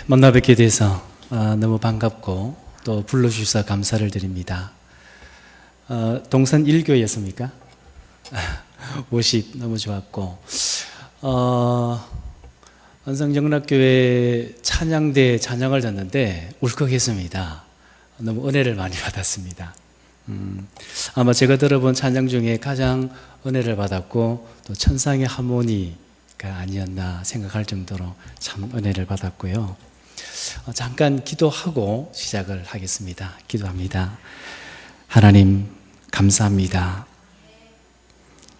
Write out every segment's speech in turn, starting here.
만나 뵙게 돼서 너무 반갑고 또 불러주셔서 감사를 드립니다. 동산 1교였습니까? 50 너무 좋았고 안성정락교회 찬양대 찬양을 듣는데 울컥했습니다. 너무 은혜를 많이 받았습니다. 아마 제가 들어본 찬양 중에 가장 은혜를 받았고 또 천상의 하모니가 아니었나 생각할 정도로 참 은혜를 받았고요. 잠깐 기도하고 시작을 하겠습니다. 기도합니다. 하나님 감사합니다.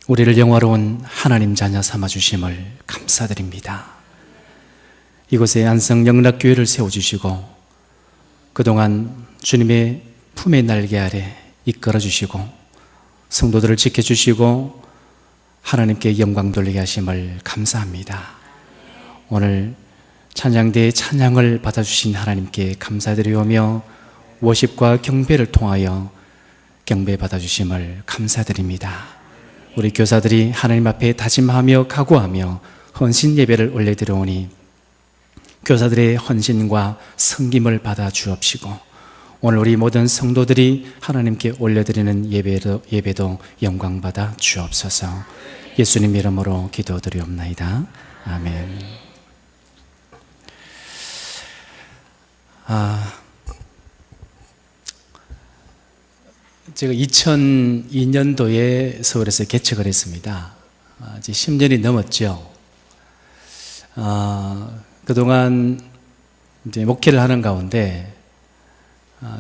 우리를 영화로운 하나님 자녀 삼아주심을 감사드립니다. 이곳에 안성영락교회를 세워주시고 그동안 주님의 품의 날개 아래 이끌어주시고 성도들을 지켜주시고 하나님께 영광 돌리게 하심을 감사합니다. 오늘 찬양대의 찬양을 받아주신 하나님께 감사드리오며 워십과 경배를 통하여 경배 받아주심을 감사드립니다. 우리 교사들이 하나님 앞에 다짐하며 각오하며 헌신 예배를 올려드려오니 교사들의 헌신과 섬김을 받아 주옵시고 오늘 우리 모든 성도들이 하나님께 올려드리는 예배도 영광받아 주옵소서. 예수님 이름으로 기도드리옵나이다. 아멘. 제가 2002년도에 서울에서 개척을 했습니다. 이제 10년이 넘었죠. 그동안 이제 목회를 하는 가운데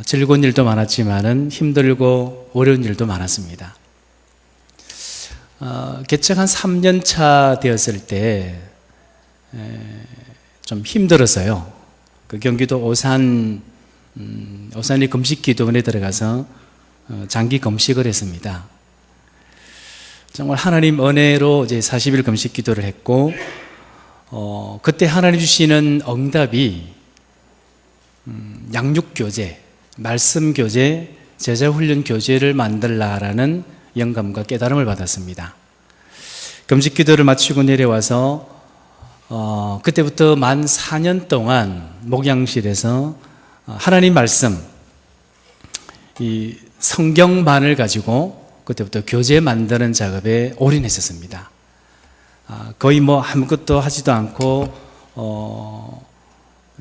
즐거운 일도 많았지만은 힘들고 어려운 일도 많았습니다. 개척 한 3년 차 되었을 때 좀 힘들었어요. 그 경기도 오산이 금식 기도원에 들어가서 장기 금식을 했습니다. 정말 하나님 은혜로 이제 40일 금식 기도를 했고 그때 하나님 주시는 응답이 양육교재, 말씀교재, 제자훈련교재를 만들라라는 영감과 깨달음을 받았습니다. 금식기도를 마치고 내려와서 그때부터 만 4년 동안 목양실에서 하나님 말씀, 이 성경만을 가지고 그때부터 교재 만드는 작업에 올인했었습니다. 거의 아무것도 하지도 않고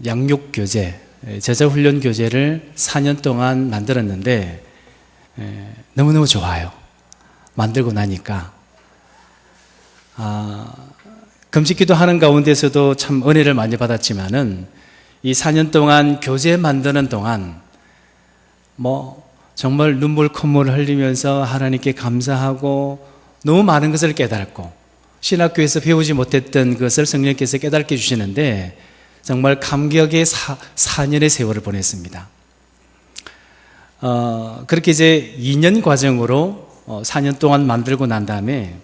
양육교재, 제자훈련교재를 4년 동안 만들었는데 너무너무 좋아요. 만들고 나니까 금식기도 하는 가운데서도 참 은혜를 많이 받았지만은 이 4년 동안 교재 만드는 동안 정말 눈물 콧물을 흘리면서 하나님께 감사하고 너무 많은 것을 깨달았고 신학교에서 배우지 못했던 것을 성령께서 깨닫게 해주시는데 정말 감격의 4년의 세월을 보냈습니다. 그렇게 이제 2년 과정으로 4년 동안 만들고 난 다음에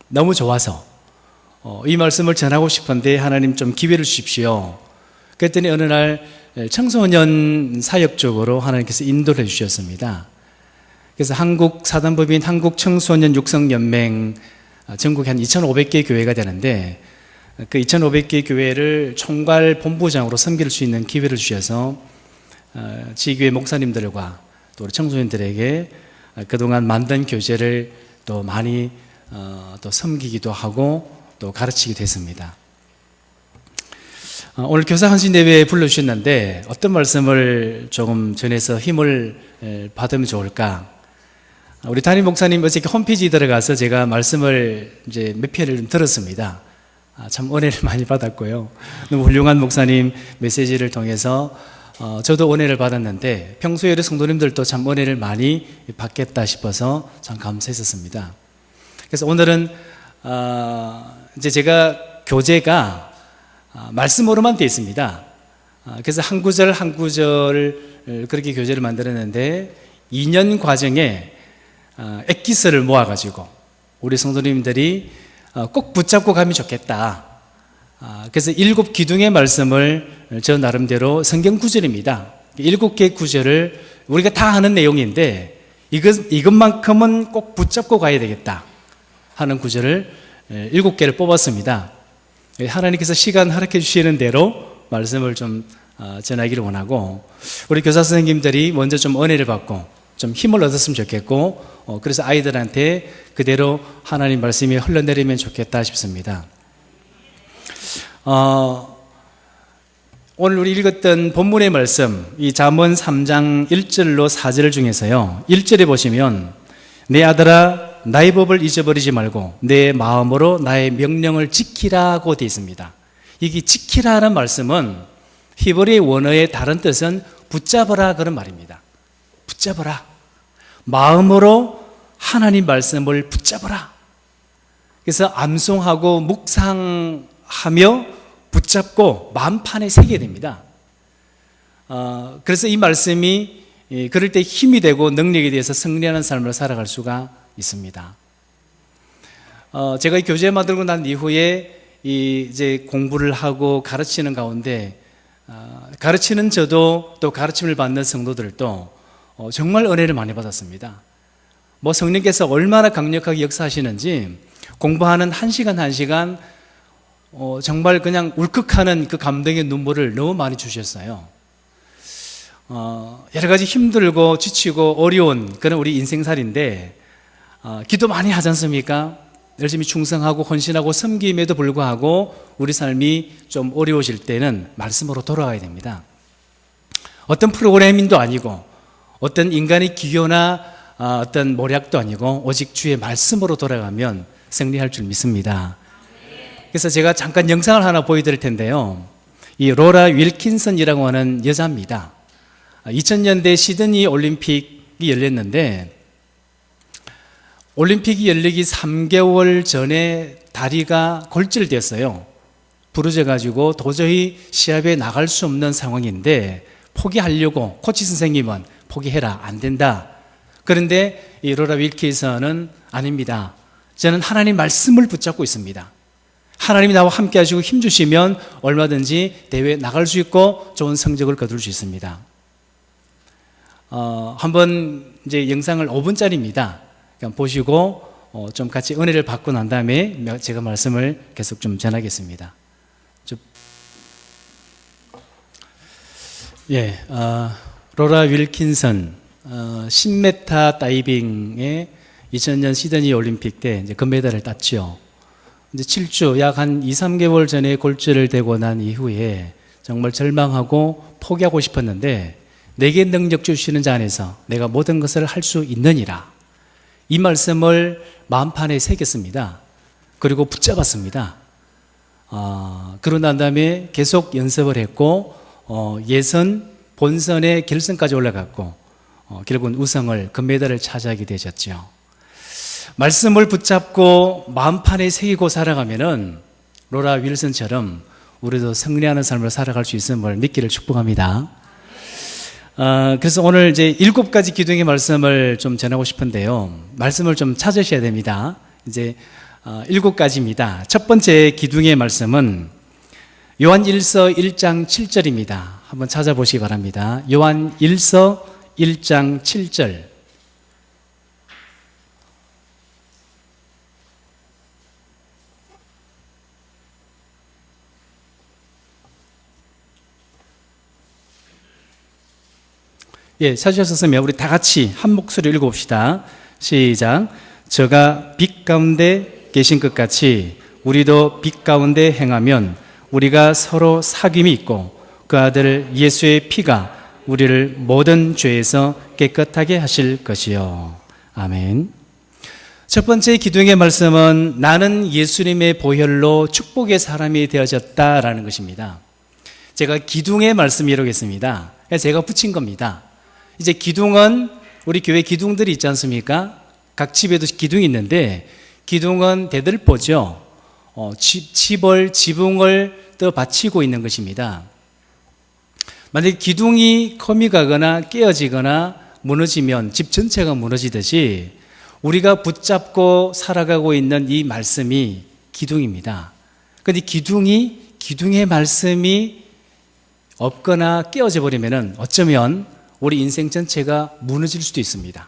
너무 좋아서 이 말씀을 전하고 싶은데 하나님 좀 기회를 주십시오. 그랬더니 어느 날 청소년 사역 쪽으로 하나님께서 인도를 해주셨습니다. 그래서 한국 사단법인 한국청소년 육성연맹 전국에 한 2,500개 교회가 되는데 그 2,500개 교회를 총괄 본부장으로 섬길 수 있는 기회를 주셔서 지교회 목사님들과 또 우리 청소년들에게 그동안 만든 교재를 또 많이 또 섬기기도 하고 또 가르치기도 했습니다. 오늘 교사 헌신대회에 불러주셨는데 어떤 말씀을 조금 전해서 힘을 받으면 좋을까? 우리 담임 목사님 어저께 홈페이지에 들어가서 제가 말씀을 이제 몇 편을 좀 들었습니다. 참 은혜를 많이 받았고요. 너무 훌륭한 목사님 메시지를 통해서 저도 은혜를 받았는데 평소에 우리 성도님들도 참 은혜를 많이 받겠다 싶어서 참 감사했었습니다. 그래서 오늘은 이제 제가 교재가 말씀으로만 되어 있습니다. 그래서 한 구절 한 구절 그렇게 교재를 만들었는데 2년 과정에 엑기스를 모아가지고 우리 성도님들이 꼭 붙잡고 가면 좋겠다. 그래서 7기둥의 말씀을 저 나름대로 성경 구절입니다. 7개 구절을 우리가 다 하는 내용인데 이것만큼은 꼭 붙잡고 가야 되겠다 하는 구절을 7개를 뽑았습니다. 하나님께서 시간 허락해 주시는 대로 말씀을 좀 전하기를 원하고, 우리 교사 선생님들이 먼저 좀 은혜를 받고 좀 힘을 얻었으면 좋겠고, 그래서 아이들한테 그대로 하나님 말씀이 흘러내리면 좋겠다 싶습니다. 오늘 우리 읽었던 본문의 말씀, 이 잠언 3장 1절로 4절 중에서요, 1절에 보시면 내 아들아 나의 법을 잊어버리지 말고 내 마음으로 나의 명령을 지키라고 되어 있습니다. 이게 지키라는 말씀은 히브리 원어의 다른 뜻은 붙잡아라 그런 말입니다. 붙잡아라. 마음으로 하나님 말씀을 붙잡아라. 그래서 암송하고 묵상하며 붙잡고 마음판에 새겨야 됩니다. 그래서 이 말씀이 그럴 때 힘이 되고 능력에 대해서 승리하는 삶을 살아갈 수가 있습니다. 제가 이 교재 만들고 난 이후에 이제 공부를 하고 가르치는 가운데 가르치는 저도 또 가르침을 받는 성도들도 정말 은혜를 많이 받았습니다. 뭐 성령께서 얼마나 강력하게 역사하시는지 공부하는 한 시간 정말 그냥 울컥하는 그 감동의 눈물을 너무 많이 주셨어요. 여러 가지 힘들고 지치고 어려운 그런 우리 인생살인데 기도 많이 하지 않습니까? 열심히 충성하고 헌신하고 섬김에도 불구하고 우리 삶이 좀 어려우실 때는 말씀으로 돌아가야 됩니다. 어떤 프로그래밍도 아니고 어떤 인간의 기교나 어떤 모략도 아니고 오직 주의 말씀으로 돌아가면 승리할 줄 믿습니다. 그래서 제가 잠깐 영상을 하나 보여드릴 텐데요. 이 로라 윌킨슨이라고 하는 여자입니다. 2000년대 시드니 올림픽이 열렸는데 올림픽이 열리기 3개월 전에 다리가 골절됐어요. 부러져가지고 도저히 시합에 나갈 수 없는 상황인데 포기하려고 코치 선생님은 포기해라, 안 된다. 그런데 이 로라 윌킨슨은 아닙니다. 저는 하나님 말씀을 붙잡고 있습니다. 하나님이 나와 함께 하시고 힘주시면 얼마든지 대회에 나갈 수 있고 좋은 성적을 거둘 수 있습니다. 한번 이제 영상을 5분짜리입니다. 보시고 좀 같이 은혜를 받고 난 다음에 제가 말씀을 계속 좀 전하겠습니다. 로라 윌킨슨 10m 다이빙에 2000년 시드니 올림픽 때 이제 금메달을 땄죠. 이제 7주 약 한 2, 3개월 전에 골절을 되고 난 이후에 정말 절망하고 포기하고 싶었는데 내게 능력 주시는 자 안에서 내가 모든 것을 할 수 있느니라. 이 말씀을 마음판에 새겼습니다. 그리고 붙잡았습니다. 그러고 난 다음에 계속 연습을 했고 예선, 본선의 결승까지 올라갔고 결국은 우승을 금메달을 차지하게 되셨죠. 말씀을 붙잡고 마음판에 새기고 살아가면은 로라 윌슨처럼 우리도 승리하는 삶을 살아갈 수 있음을 믿기를 축복합니다. 그래서 오늘 이제 7가지 기둥의 말씀을 좀 전하고 싶은데요. 말씀을 좀 찾으셔야 됩니다. 이제 7가지입니다. 첫 번째 기둥의 말씀은 요한 1서 1장 7절입니다. 한번 찾아보시기 바랍니다. 요한 1서 1장 7절. 찾으셨으면 우리 다 같이 한 목소리로 읽어봅시다. 시작. 저가 빛 가운데 계신 것 같이 우리도 빛 가운데 행하면 우리가 서로 사귐이 있고 그 아들 예수의 피가 우리를 모든 죄에서 깨끗하게 하실 것이요. 아멘. 첫 번째 기둥의 말씀은 나는 예수님의 보혈로 축복의 사람이 되어졌다라는 것입니다. 제가 기둥의 말씀 이루겠습니다. 제가 붙인 겁니다. 이제 기둥은 우리 교회 기둥들이 있지 않습니까? 각 집에도 기둥이 있는데 기둥은 대들보죠. 집을 지붕을 떠 받치고 있는 것입니다. 만약에 기둥이 컴이 가거나 깨어지거나 무너지면 집 전체가 무너지듯이 우리가 붙잡고 살아가고 있는 이 말씀이 기둥입니다. 그런데 기둥의 말씀이 없거나 깨어져 버리면 어쩌면 우리 인생 전체가 무너질 수도 있습니다.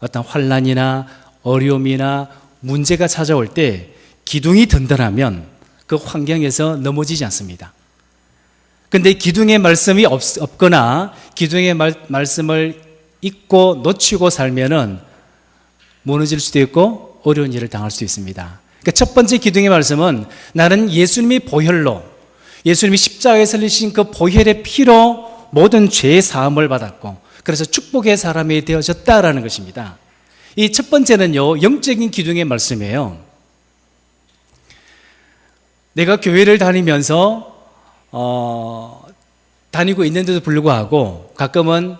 어떤 환난이나 어려움이나 문제가 찾아올 때 기둥이 든든하면 그 환경에서 넘어지지 않습니다. 근데 기둥의 말씀이 없거나 기둥의 말씀을 잊고 놓치고 살면은 무너질 수도 있고 어려운 일을 당할 수 있습니다. 그러니까 첫 번째 기둥의 말씀은 나는 예수님의 보혈로, 예수님이 십자가에서 흘리신 그 보혈의 피로 모든 죄의 사함을 받았고 그래서 축복의 사람이 되어졌다라는 것입니다. 이 첫 번째는요, 영적인 기둥의 말씀이에요. 내가 교회를 다니면서 다니고 있는데도 불구하고 가끔은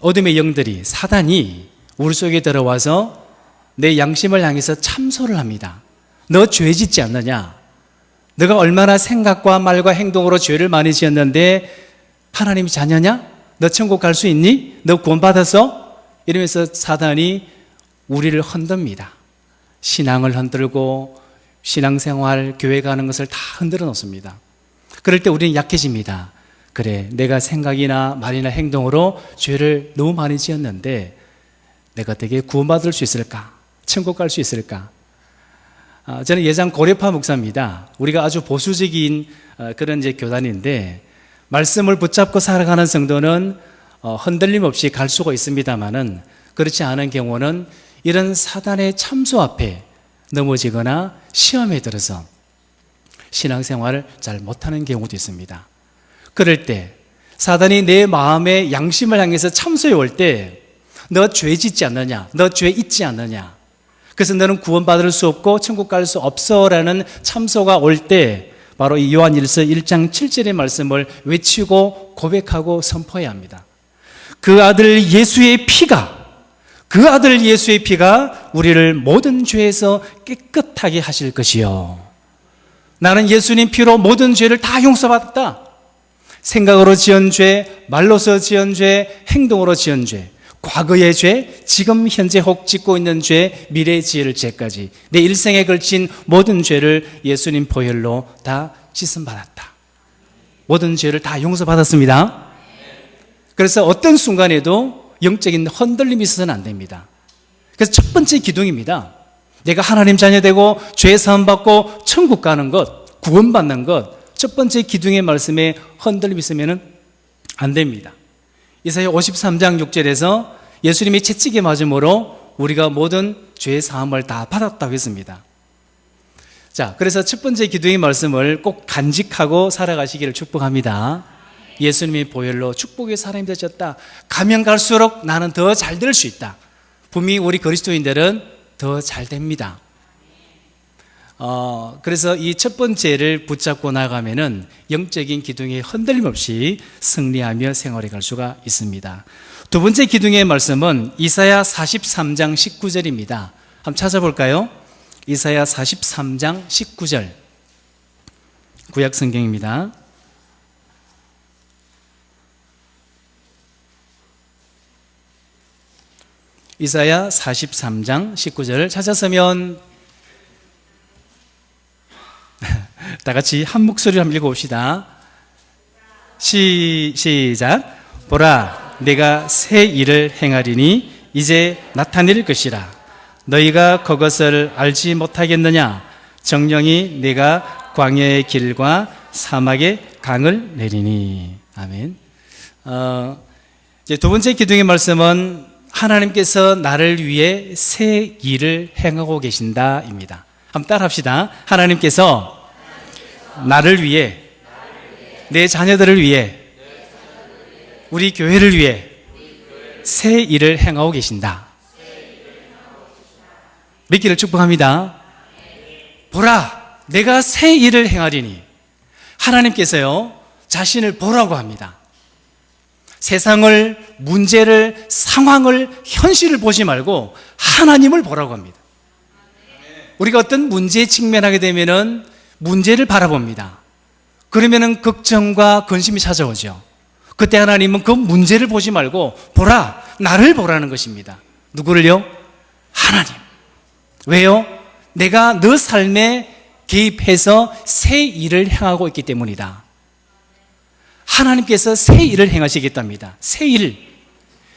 어둠의 영들이, 사단이 우리 속에 들어와서 내 양심을 향해서 참소를 합니다. 너 죄 짓지 않느냐? 너가 얼마나 생각과 말과 행동으로 죄를 많이 지었는데 하나님이 자녀냐? 너 천국 갈 수 있니? 너 구원받았어? 이러면서 사단이 우리를 흔듭니다. 신앙을 흔들고 신앙생활, 교회 가는 것을 다 흔들어 놓습니다. 그럴 때 우리는 약해집니다. 그래, 내가 생각이나 말이나 행동으로 죄를 너무 많이 지었는데 내가 어떻게 구원받을 수 있을까? 천국 갈 수 있을까? 저는 예장 고려파 목사입니다. 우리가 아주 보수적인 그런 이제 교단인데 말씀을 붙잡고 살아가는 성도는 흔들림 없이 갈 수가 있습니다만은 그렇지 않은 경우는 이런 사단의 참소 앞에 넘어지거나 시험에 들어서 신앙생활을 잘 못하는 경우도 있습니다. 그럴 때 사단이 내 마음의 양심을 향해서 참소해 올 때 너 죄 짓지 않느냐? 너 죄 잊지 않느냐? 그래서 너는 구원받을 수 없고 천국 갈 수 없어라는 참소가 올 때 바로 이 요한일서 1장 7절의 말씀을 외치고 고백하고 선포해야 합니다. 그 아들 예수의 피가 우리를 모든 죄에서 깨끗하게 하실 것이요. 나는 예수님 피로 모든 죄를 다 용서받았다. 생각으로 지은 죄, 말로서 지은 죄, 행동으로 지은 죄, 과거의 죄, 지금 현재 혹 짓고 있는 죄, 미래에 지을 죄까지 내 일생에 걸친 모든 죄를 예수님 보혈로 다 씻음받았다. 모든 죄를 다 용서받았습니다. 그래서 어떤 순간에도 영적인 흔들림이 있어서는 안 됩니다. 그래서 첫 번째 기둥입니다. 내가 하나님 자녀 되고 죄 사함 받고 천국 가는 것, 구원받는 것, 첫 번째 기둥의 말씀에 흔들림이 있으면 안 됩니다. 이사야 53장 6절에서 예수님이 채찍에 맞음으로 우리가 모든 죄 사함을 다 받았다고 했습니다. 자, 그래서 첫 번째 기둥의 말씀을 꼭 간직하고 살아가시기를 축복합니다. 예수님의 보혈로 축복의 사람이 되셨다. 가면 갈수록 나는 더 잘 될 수 있다. 분명히 우리 그리스도인들은 더 잘 됩니다. 그래서 이 첫 번째를 붙잡고 나가면은 영적인 기둥에 흔들림 없이 승리하며 생활해 갈 수가 있습니다. 두 번째 기둥의 말씀은 이사야 43장 19절입니다. 한번 찾아볼까요? 이사야 43장 19절. 구약 성경입니다. 이사야 43장 19절을 찾았으면 다 같이 한 목소리로 한번 읽어봅시다. 시작. 보라, 내가 새 일을 행하리니 이제 나타낼 것이라. 너희가 그것을 알지 못하겠느냐? 정령이 내가 광야의 길과 사막의 강을 내리니. 아멘. 이제 두 번째 기둥의 말씀은 하나님께서 나를 위해 새 일을 행하고 계신다입니다. 한번 따라합시다. 하나님께서 나를 위해, 내 자녀들을 위해, 우리 교회를 위해 새 일을 행하고 계신다. 믿기를 축복합니다. 보라, 내가 새 일을 행하리니. 하나님께서요, 자신을 보라고 합니다. 세상을, 문제를, 상황을, 현실을 보지 말고 하나님을 보라고 합니다. 우리가 어떤 문제에 직면하게 되면은 문제를 바라봅니다. 그러면은 걱정과 근심이 찾아오죠. 그때 하나님은 그 문제를 보지 말고 보라, 나를 보라는 것입니다. 누구를요? 하나님. 왜요? 내가 너 삶에 개입해서 새 일을 행하고 있기 때문이다. 하나님께서 새 일을 행하시겠답니다. 새 일.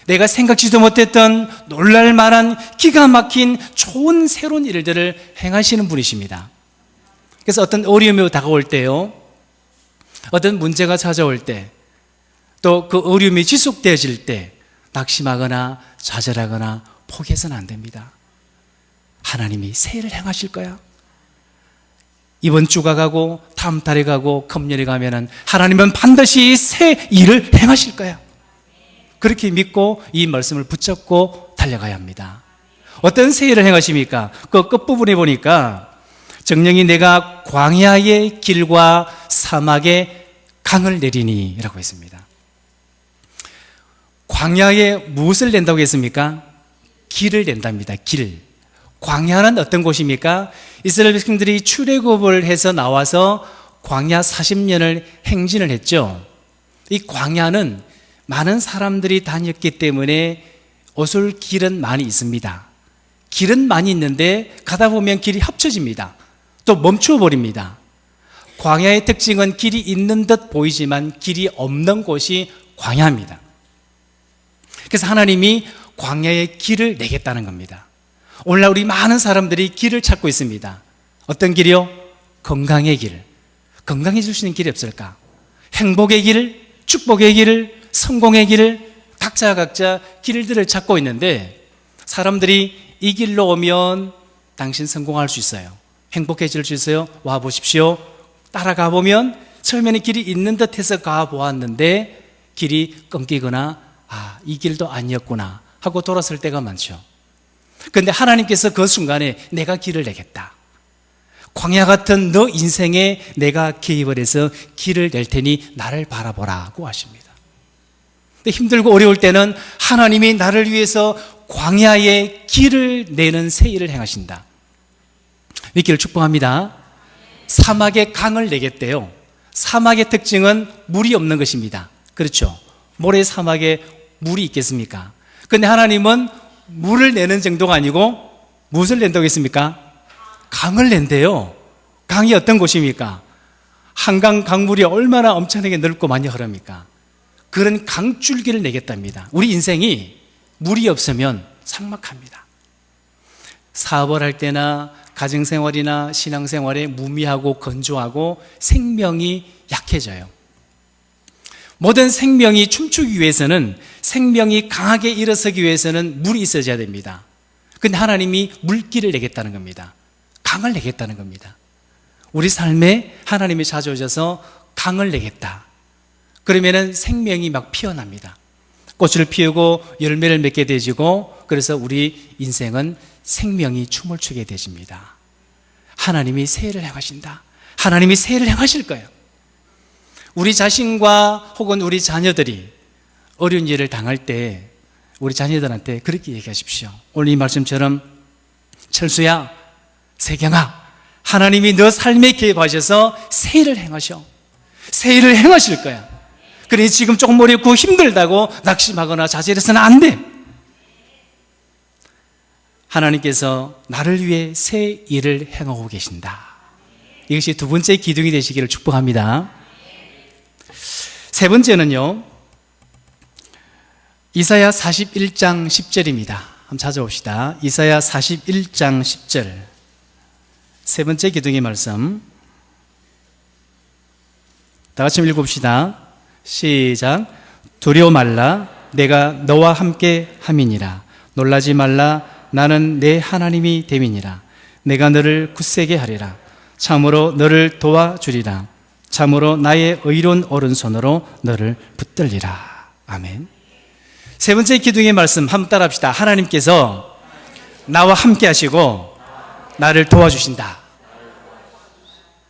내가 생각지도 못했던 놀랄만한 기가 막힌 좋은 새로운 일들을 행하시는 분이십니다. 그래서 어떤 어려움이 다가올 때요, 어떤 문제가 찾아올 때, 또 그 어려움이 지속되어질 때 낙심하거나 좌절하거나 포기해서는 안 됩니다. 하나님이 새 일을 행하실 거야. 이번 주가 가고 다음 달에 가고 금년에 가면은 하나님은 반드시 새 일을 행하실 거야. 그렇게 믿고 이 말씀을 붙잡고 달려가야 합니다. 어떤 새 일을 행하십니까? 그 끝부분에 보니까 정령이 내가 광야의 길과 사막의 강을 내리니 라고 했습니다. 광야에 무엇을 낸다고 했습니까? 길을 낸답니다. 길. 광야는 어떤 곳입니까? 이스라엘 백성들이 출애굽을 해서 나와서 광야 40년을 행진을 했죠. 이 광야는 많은 사람들이 다녔기 때문에 오솔길은 많이 있습니다. 길은 많이 있는데 가다 보면 길이 합쳐집니다. 또 멈추어 버립니다. 광야의 특징은 길이 있는 듯 보이지만 길이 없는 곳이 광야입니다. 그래서 하나님이 광야의 길을 내겠다는 겁니다. 오늘날 우리 많은 사람들이 길을 찾고 있습니다. 어떤 길이요? 건강의 길. 건강해질 수 있는 길이 없을까? 행복의 길, 축복의 길, 성공의 길, 각자 길들을 찾고 있는데 사람들이 이 길로 오면 당신 성공할 수 있어요. 행복해질 수 있어요. 와 보십시오. 따라가 보면 처음에는 길이 있는 듯해서 가 보았는데 길이 끊기거나 이 길도 아니었구나 하고 돌아설 때가 많죠. 그런데 하나님께서 그 순간에 내가 길을 내겠다. 광야 같은 너 인생에 내가 개입을 해서 길을 낼 테니 나를 바라보라고 하십니다. 근데 힘들고 어려울 때는 하나님이 나를 위해서 광야의 길을 내는 새 일을 행하신다. 믿기를 축복합니다. 사막의 강을 내겠대요. 사막의 특징은 물이 없는 것입니다. 그렇죠? 모래 사막에 물이 있겠습니까? 그런데 하나님은 물을 내는 정도가 아니고 무엇을 낸다고 했습니까? 강을 낸대요. 강이 어떤 곳입니까? 한강 강물이 얼마나 엄청나게 넓고 많이 흐릅니까? 그런 강줄기를 내겠답니다. 우리 인생이 물이 없으면 삭막합니다. 사업을 할 때나 가정생활이나 신앙생활에 무미하고 건조하고 생명이 약해져요. 모든 생명이 춤추기 위해서는, 생명이 강하게 일어서기 위해서는 물이 있어야 됩니다. 그런데 하나님이 물길을 내겠다는 겁니다. 강을 내겠다는 겁니다. 우리 삶에 하나님이 찾아오셔서 강을 내겠다. 그러면은 생명이 막 피어납니다. 꽃을 피우고 열매를 맺게 되지고, 그래서 우리 인생은 생명이 춤을 추게 되십니다. 하나님이 새 일을 행하신다. 하나님이 새 일을 행하실 거예요. 우리 자신과 혹은 우리 자녀들이 어려운 일을 당할 때 우리 자녀들한테 그렇게 얘기하십시오. 오늘 이 말씀처럼 철수야, 세경아, 하나님이 너 삶에 개입하셔서 새 일을 행하셔. 새 일을 행하실 거야. 그러니 지금 조금 어렵고 힘들다고 낙심하거나 좌절해서는 안 돼. 하나님께서 나를 위해 새 일을 행하고 계신다. 이것이 두 번째 기둥이 되시기를 축복합니다. 세 번째는요, 이사야 41장 10절입니다. 한번 찾아봅시다. 이사야 41장 10절. 세 번째 기둥의 말씀. 다 같이 읽어봅시다. 시작. 두려워 말라. 내가 너와 함께 함이니라. 놀라지 말라. 나는 내 하나님이 됨이니라. 내가 너를 굳세게 하리라. 참으로 너를 도와주리라. 참으로 나의 의로운 오른손으로 너를 붙들리라. 아멘. 세 번째 기둥의 말씀 한번 따라합시다. 하나님께서 나와 함께 하시고 나를 도와주신다.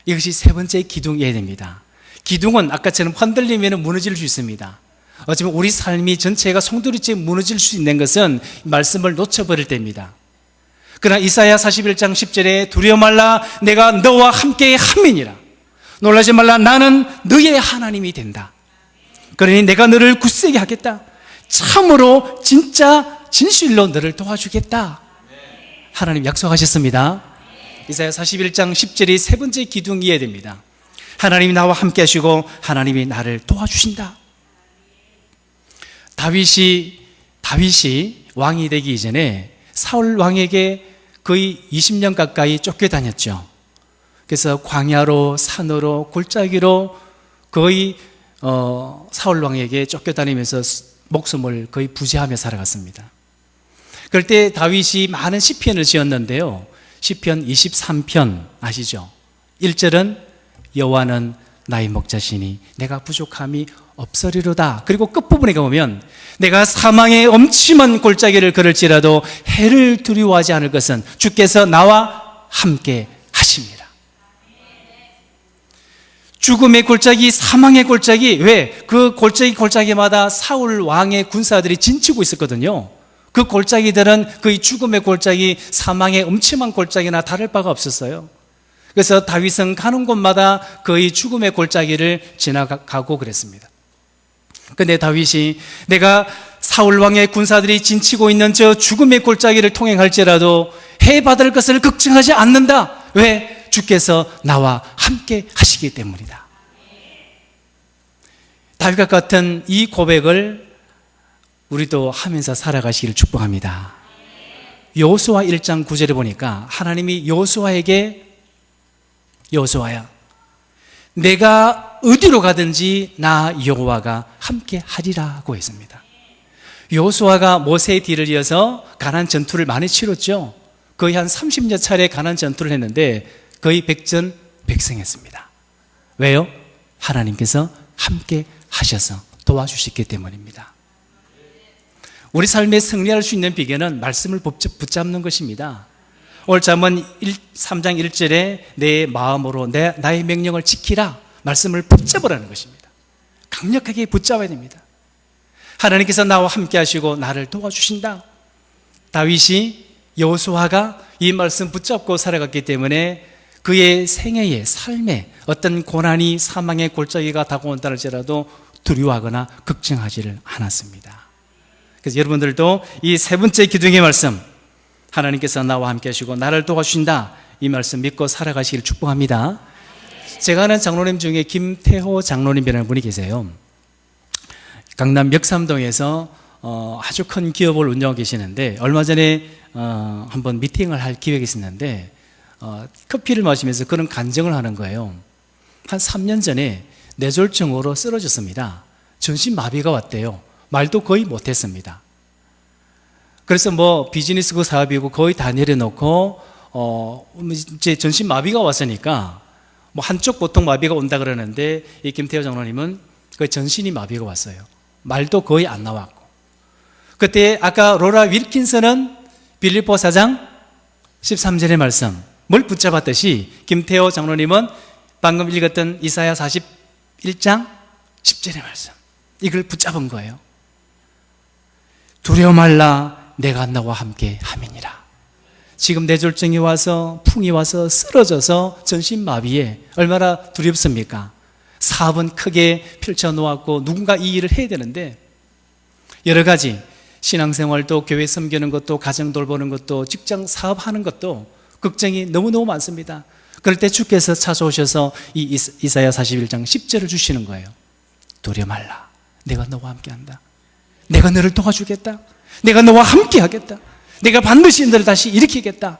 이것이 세 번째 기둥이어야 됩니다. 기둥은 아까처럼 흔들리면 무너질 수 있습니다. 어쩌면 우리 삶이 전체가 송두리째 무너질 수 있는 것은 말씀을 놓쳐버릴 때입니다. 그러나 이사야 41장 10절에 두려워 말라. 내가 너와 함께 함이니라. 놀라지 말라. 나는 너의 하나님이 된다. 그러니 내가 너를 굳세게 하겠다. 참으로 진짜 진실로 너를 도와주겠다. 하나님 약속하셨습니다. 이사야 41장 10절이 세 번째 기둥이어야 됩니다. 하나님이 나와 함께 하시고 하나님이 나를 도와주신다. 다윗이 왕이 되기 이전에 사울 왕에게 거의 20년 가까이 쫓겨다녔죠. 그래서 광야로 산으로 골짜기로 거의 사울 왕에게 쫓겨다니면서 목숨을 거의 부재하며 살아갔습니다. 그럴 때 다윗이 많은 시편을 지었는데요. 시편 23편 아시죠? 1절은 여호와는 나의 목자시니 내가 부족함이 없으리로다. 그리고 끝부분에 가보면 내가 사망의 엄침한 골짜기를 걸을지라도 해를 두려워하지 않을 것은 주께서 나와 함께 하십니다. 죽음의 골짜기, 사망의 골짜기. 왜? 그 골짜기마다 사울 왕의 군사들이 진치고 있었거든요. 그 골짜기들은 거의 죽음의 골짜기, 사망의 엄침한 골짜기나 다를 바가 없었어요. 그래서 다윗은 가는 곳마다 거의 죽음의 골짜기를 지나가고 그랬습니다. 근데 다윗이 내가 사울 왕의 군사들이 진치고 있는 저 죽음의 골짜기를 통행할지라도 해받을 것을 걱정하지 않는다. 왜? 주께서 나와 함께 하시기 때문이다. 다윗과 같은 이 고백을 우리도 하면서 살아가시기를 축복합니다. 여호수아 1장 9절에 보니까 하나님이 여호수아에게 여호수아야, 내가 어디로 가든지 나 여호와가 함께 하리라고 했습니다. 여호수아가 모세의 뒤를 이어서 가나안 전투를 많이 치렀죠. 거의 한 30여 차례 가나안 전투를 했는데 거의 백전백승했습니다. 왜요? 하나님께서 함께 하셔서 도와주셨기 때문입니다. 우리 삶에 승리할 수 있는 비결은 말씀을 붙잡는 것입니다. 오늘 잠언 3장 1절에 내 마음으로 나의 명령을 지키라, 말씀을 붙잡으라는 것입니다. 강력하게 붙잡아야 됩니다. 하나님께서 나와 함께 하시고 나를 도와주신다. 다윗이, 여호수아가 이 말씀 붙잡고 살아갔기 때문에 그의 생애의 삶에 어떤 고난이, 사망의 골짜기가 다가온다 할지라도 두려워하거나 걱정하지를 않았습니다. 그래서 여러분들도 이 세 번째 기둥의 말씀, 하나님께서 나와 함께 하시고 나를 도와주신다, 이 말씀 믿고 살아가시기를 축복합니다. 제가 아는 장로님 중에 김태호 장로님이라는 분이 계세요. 강남 역삼동에서 아주 큰 기업을 운영하고 계시는데 얼마 전에 한번 미팅을 할 기획이 있었는데 커피를 마시면서 그런 간증을 하는 거예요. 한 3년 전에 뇌졸중으로 쓰러졌습니다. 전신마비가 왔대요. 말도 거의 못했습니다. 그래서 비즈니스 그 사업이고 거의 다 내려놓고 이제 전신마비가 왔으니까 한쪽 보통 마비가 온다 그러는데 이 김태호 장로님은 거의 전신이 마비가 왔어요. 말도 거의 안 나왔고, 그때 아까 로라 윌킨슨은 빌립보 4장 13절의 말씀 뭘 붙잡았듯이 김태호 장로님은 방금 읽었던 이사야 41장 10절의 말씀, 이걸 붙잡은 거예요. 두려워 말라, 내가 너와 함께 함이니라. 지금 뇌졸중이 와서, 풍이 와서 쓰러져서 전신마비에 얼마나 두렵습니까? 사업은 크게 펼쳐놓았고 누군가 이 일을 해야 되는데 여러 가지 신앙생활도, 교회 섬기는 것도, 가정 돌보는 것도, 직장 사업하는 것도 걱정이 너무너무 많습니다. 그럴 때 주께서 찾아오셔서 이 이사야 41장 10절을 주시는 거예요. 두려워 말라, 내가 너와 함께 한다. 내가 너를 도와주겠다. 내가 너와 함께 하겠다. 내가 반드시 너를 다시 일으키겠다.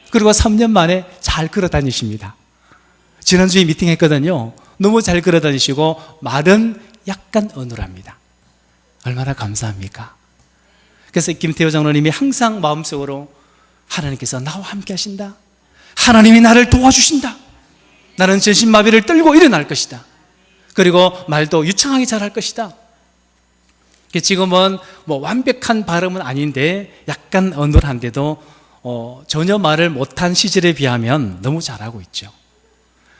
그리고 3년 만에 잘 걸어 다니십니다. 지난주에 미팅했거든요. 너무 잘 걸어 다니시고 말은 약간 어눌합니다. 얼마나 감사합니까? 그래서 김태호 장로님이 항상 마음속으로 하나님께서 나와 함께 하신다. 하나님이 나를 도와주신다. 나는 전신마비를 떨고 일어날 것이다. 그리고 말도 유창하게 잘할 것이다. 지금은 완벽한 발음은 아닌데 약간 어눌한데도 전혀 말을 못한 시절에 비하면 너무 잘하고 있죠.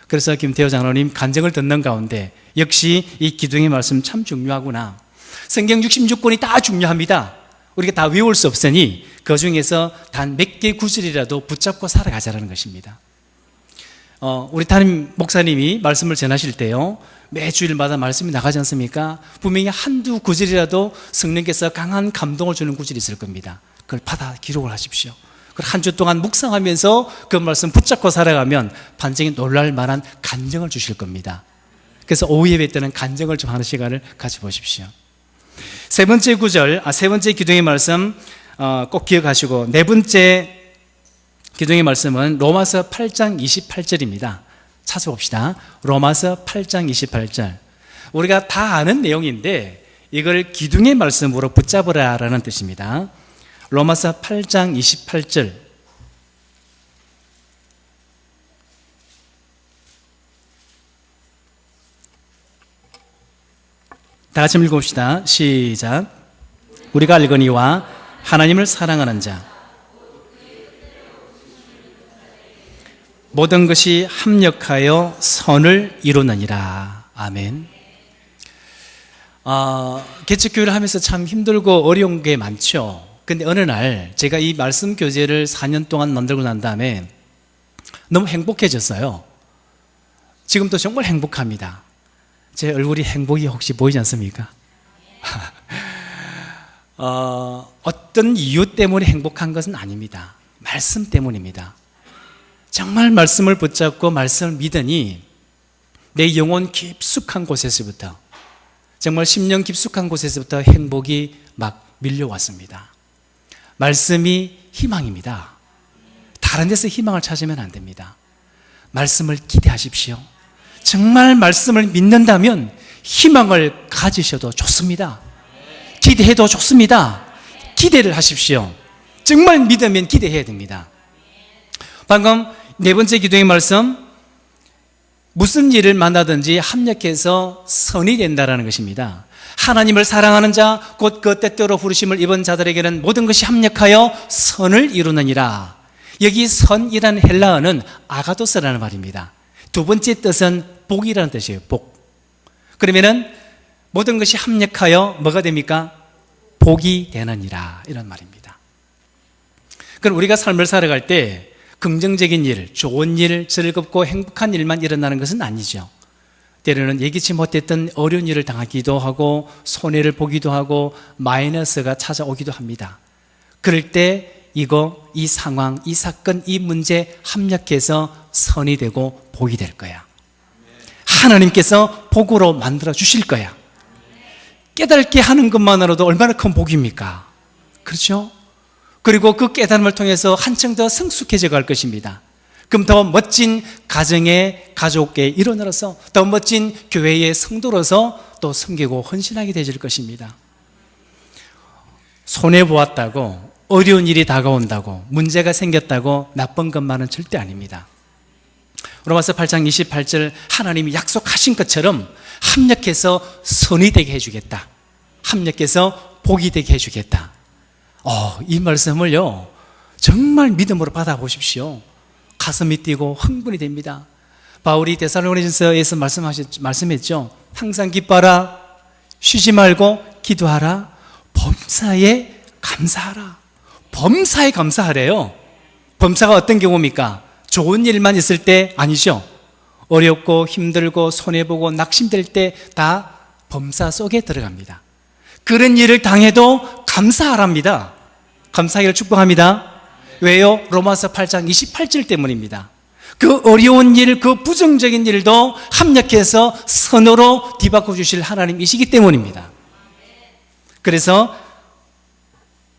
그래서 김태호 장로님 간증을 듣는 가운데 역시 이 기둥의 말씀 참 중요하구나. 성경 66권이 다 중요합니다. 우리가 다 외울 수 없으니 그 중에서 단 몇 개 구절이라도 붙잡고 살아가자라는 것입니다. 우리 담임 목사님이 말씀을 전하실 때요, 매주일마다 말씀이 나가지 않습니까? 분명히 한두 구절이라도 성령께서 강한 감동을 주는 구절이 있을 겁니다. 그걸 받아 기록을 하십시오. 한 주 동안 묵상하면서 그 말씀 붙잡고 살아가면 반증이 놀랄 만한 간증을 주실 겁니다. 그래서 오후 예배 때는 간증을 좀 하는 시간을 가져보십시오. 세 번째 구절, 세 번째 기둥의 말씀 꼭 기억하시고, 네 번째 기둥의 말씀은 로마서 8장 28절입니다. 찾아봅시다. 로마서 8장 28절. 우리가 다 아는 내용인데 이걸 기둥의 말씀으로 붙잡으라라는 뜻입니다. 로마서 8장 28절. 다 같이 읽어봅시다. 시작. 우리가 알거니와 하나님을 사랑하는 자 모든 것이 합력하여 선을 이루느니라. 아멘. 개척교회를 하면서 참 힘들고 어려운 게 많죠. 근데 어느 날 제가 이 말씀 교재를 4년 동안 만들고 난 다음에 너무 행복해졌어요. 지금도 정말 행복합니다. 제 얼굴이 행복이 혹시 보이지 않습니까? 어떤 이유 때문에 행복한 것은 아닙니다. 말씀 때문입니다. 정말 말씀을 붙잡고 말씀을 믿으니 내 영혼 깊숙한 곳에서부터, 정말 심령 깊숙한 곳에서부터 행복이 막 밀려왔습니다. 말씀이 희망입니다. 다른 데서 희망을 찾으면 안 됩니다. 말씀을 기대하십시오. 정말 말씀을 믿는다면 희망을 가지셔도 좋습니다. 기대해도 좋습니다. 기대를 하십시오. 정말 믿으면 기대해야 됩니다. 방금 네 번째 기도의 말씀, 무슨 일을 만나든지 합력해서 선이 된다라는 것입니다. 하나님을 사랑하는 자, 곧 그 때때로 부르심을 입은 자들에게는 모든 것이 합력하여 선을 이루느니라. 여기 선이라는 헬라어는 아가도스라는 말입니다. 두 번째 뜻은 복이라는 뜻이에요. 복. 그러면은 모든 것이 합력하여 뭐가 됩니까? 복이 되느니라, 이런 말입니다. 그럼 우리가 삶을 살아갈 때 긍정적인 일, 좋은 일, 즐겁고 행복한 일만 일어나는 것은 아니죠. 때로는 예기치 못했던 어려운 일을 당하기도 하고 손해를 보기도 하고 마이너스가 찾아오기도 합니다. 그럴 때 이 상황, 이 사건, 이 문제 합력해서 선이 되고 복이 될 거야. 하나님께서 복으로 만들어 주실 거야. 깨닫게 하는 것만으로도 얼마나 큰 복입니까? 그렇죠? 그리고 그 깨달음을 통해서 한층 더 성숙해져 갈 것입니다. 그럼 더 멋진 가정의 가족에 일어나서 더 멋진 교회의 성도로서 또 섬기고 헌신하게 되질 것입니다. 손해보았다고, 어려운 일이 다가온다고, 문제가 생겼다고 나쁜 것만은 절대 아닙니다. 로마서 8장 28절, 하나님이 약속하신 것처럼 합력해서 선이 되게 해주겠다. 합력해서 복이 되게 해주겠다. 이 말씀을요, 정말 믿음으로 받아보십시오. 가슴이 뛰고 흥분이 됩니다. 바울이 데살로니가전서에서 말씀했죠. 항상 기뻐하라, 쉬지 말고 기도하라, 범사에 감사하라. 범사에 감사하래요. 범사가 어떤 경우입니까? 좋은 일만 있을 때 아니죠. 어렵고 힘들고 손해보고 낙심될 때 다 범사 속에 들어갑니다. 그런 일을 당해도 감사하랍니다. 감사하기를 축복합니다. 왜요? 로마서 8장 28절 때문입니다. 그 어려운 일, 그 부정적인 일도 합력해서 선으로 뒤바꿔 주실 하나님이시기 때문입니다. 그래서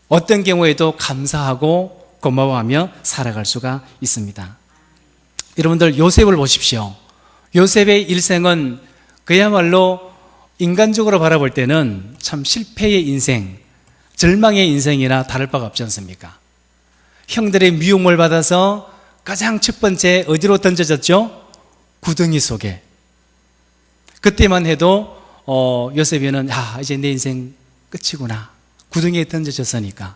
어떤 경우에도 감사하고 고마워하며 살아갈 수가 있습니다. 여러분들 요셉을 보십시오. 요셉의 일생은 그야말로 인간적으로 바라볼 때는 참 실패의 인생, 절망의 인생이나 다를 바가 없지 않습니까? 형들의 미움을 받아서 가장 첫 번째 어디로 던져졌죠? 구덩이 속에. 그때만 해도 요셉이는 이제 내 인생 끝이구나. 구덩이에 던져졌으니까.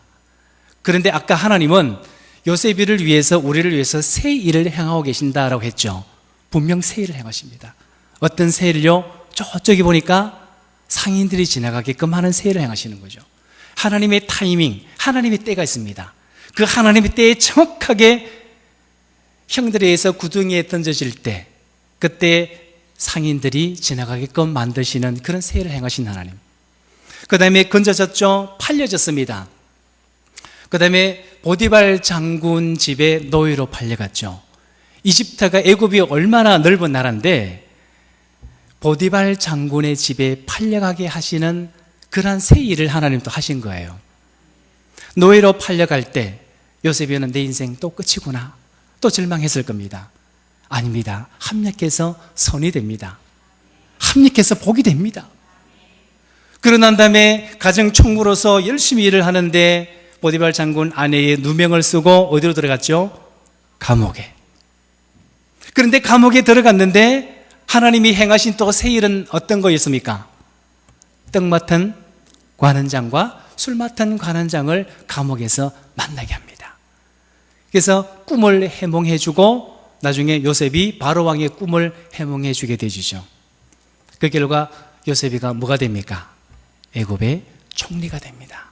그런데 아까 하나님은 요셉이를 위해서, 우리를 위해서 새 일을 행하고 계신다라고 했죠. 분명 새 일을 행하십니다. 어떤 새 일을요? 저쪽에 보니까 상인들이 지나가게끔 하는 새 일을 행하시는 거죠. 하나님의 타이밍, 하나님의 때가 있습니다. 그 하나님의 때에 정확하게 형들에 의해서 구덩이에 던져질 때, 그때 상인들이 지나가게끔 만드시는 그런 새 일을 행하신 하나님. 그 다음에 건져졌죠? 팔려졌습니다. 그 다음에 보디발 장군 집에 노예로 팔려갔죠. 이집트가 애굽이 얼마나 넓은 나라인데 보디발 장군의 집에 팔려가게 하시는 그러한 새 일을 하나님 또 하신 거예요. 노예로 팔려갈 때 요셉이는 내 인생 또 끝이구나, 또 절망했을 겁니다. 아닙니다. 합력해서 선이 됩니다. 합력해서 복이 됩니다. 그러고 난 다음에 가정 총무로서 열심히 일을 하는데 보디발 장군 아내의 누명을 쓰고 어디로 들어갔죠? 감옥에. 그런데 감옥에 들어갔는데 하나님이 행하신 또 새 일은 어떤 거였습니까? 떡 맡은 관원장과 술 맡은 관원장을 감옥에서 만나게 합니다. 그래서 꿈을 해몽해주고 나중에 요셉이 바로왕의 꿈을 해몽해주게 되죠. 그 결과 요셉이가 뭐가 됩니까? 애굽의 총리가 됩니다.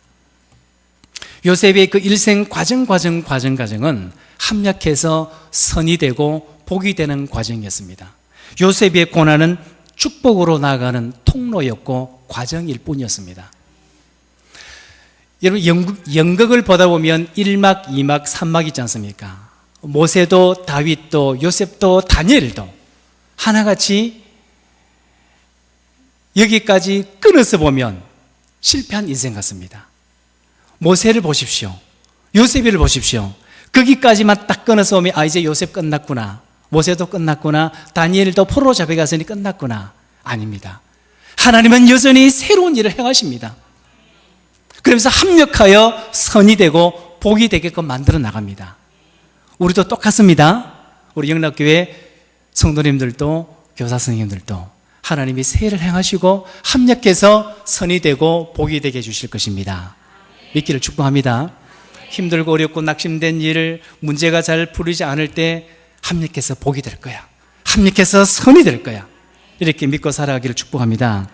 요셉의 그 일생 과정은 합력해서 선이 되고 복이 되는 과정이었습니다. 요셉의 고난은 축복으로 나아가는 통로였고 과정일 뿐이었습니다. 여러분, 연극을 보다 보면 1막, 2막, 3막 있지 않습니까? 모세도 다윗도 요셉도 다니엘도 하나같이 여기까지 끊어서 보면 실패한 인생 같습니다. 모세를 보십시오. 요셉을 보십시오. 거기까지만 딱 끊어서 보면 이제 요셉 끝났구나, 모세도 끝났구나, 다니엘도 포로 잡혀갔으니 끝났구나. 아닙니다. 하나님은 여전히 새로운 일을 행하십니다. 그러면서 합력하여 선이 되고 복이 되게끔 만들어 나갑니다. 우리도 똑같습니다. 우리 영락교회 성도님들도 교사 선생님들도 하나님이 새 일을 행하시고 합력해서 선이 되고 복이 되게 해주실 것입니다. 믿기를 축복합니다. 힘들고 어렵고 낙심된 일을 문제가 잘 풀리지 않을 때 합력해서 복이 될 거야, 합력해서 선이 될 거야, 이렇게 믿고 살아가기를 축복합니다.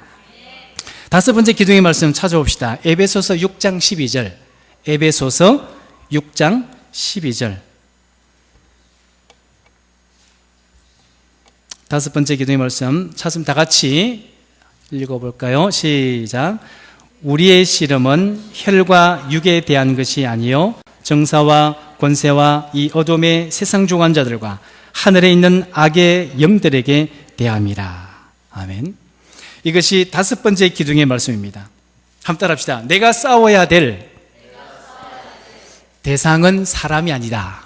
다섯 번째 기둥의 말씀 찾아봅시다. 에베소서 6장 12절. 에베소서 6장 12절. 다섯 번째 기둥의 말씀 찾으면 다 같이 읽어볼까요? 시작. 우리의 씨름은 혈과 육에 대한 것이 아니요 정사와 권세와 이 어둠의 세상 주관자들과 하늘에 있는 악의 영들에게 대함이라. 아멘. 이것이 다섯 번째 기둥의 말씀입니다. 한번 따라합시다. 내가 싸워야 될 대상은 사람이 아니다.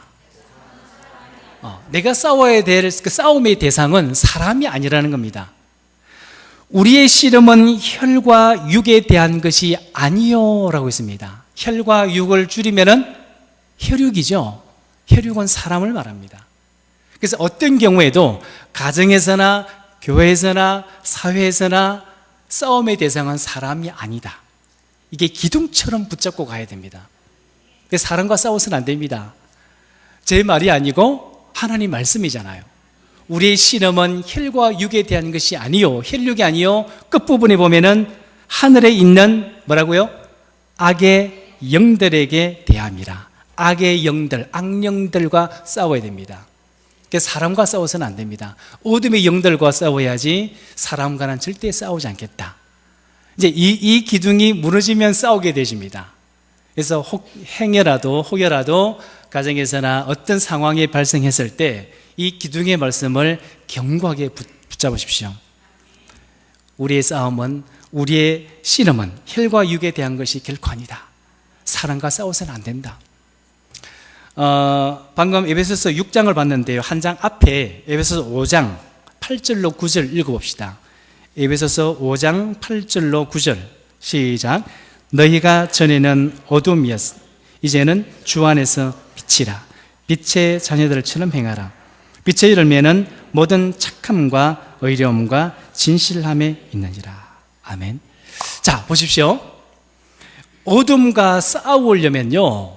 내가 싸워야 될 그 싸움의 대상은 사람이 아니라는 겁니다. 우리의 씨름은 혈과 육에 대한 것이 아니요 라고 했습니다. 혈과 육을 줄이면은 혈육이죠. 혈육은 사람을 말합니다. 그래서 어떤 경우에도 가정에서나 교회에서나 사회에서나 싸움의 대상은 사람이 아니다. 이게 기둥처럼 붙잡고 가야 됩니다. 사람과 싸워서는 안 됩니다. 제 말이 아니고 하나님 말씀이잖아요. 우리의 씨름은 혈과 육에 대한 것이 아니요, 혈육이 아니요, 끝부분에 보면은 하늘에 있는 뭐라고요? 악의 영들에게 대함이라. 악의 영들, 악령들과 싸워야 됩니다. 사람과 싸워서는 안 됩니다. 어둠의 영들과 싸워야지 사람과는 절대 싸우지 않겠다. 이제 이 기둥이 무너지면 싸우게 되십니다. 그래서 혹여라도 가정에서나 어떤 상황이 발생했을 때 이 기둥의 말씀을 견고하게 붙잡으십시오. 우리의 싸움은, 우리의 씨름은 혈과 육에 대한 것이 결코 아니다. 사람과 싸워서는 안 된다. 방금 에베소서 6장을 봤는데요, 한 장 앞에 에베소서 5장 8절로 9절 읽어봅시다. 에베소서 5장 8절로 9절 시작. 너희가 전에는 어둠이었으 이제는 주 안에서 빛이라. 빛의 자녀들처럼 행하라. 빛의 열매는 모든 착함과 의로움과 진실함에 있느니라. 아멘. 자, 보십시오. 어둠과 싸우려면요,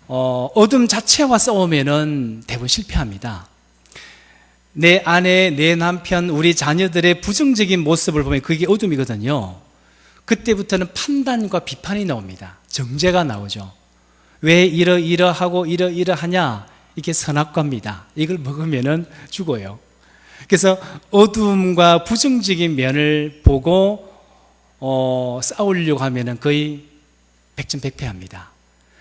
어둠 자체와 싸우면은 대부분 실패합니다. 내 아내, 내 남편, 우리 자녀들의 부정적인 모습을 보면 그게 어둠이거든요. 그때부터는 판단과 비판이 나옵니다. 정죄가 나오죠. 왜 이러하고 이러하냐? 이게 선악과입니다. 이걸 먹으면은 죽어요. 그래서 어둠과 부정적인 면을 보고 싸우려고 하면은 거의 백전백패합니다.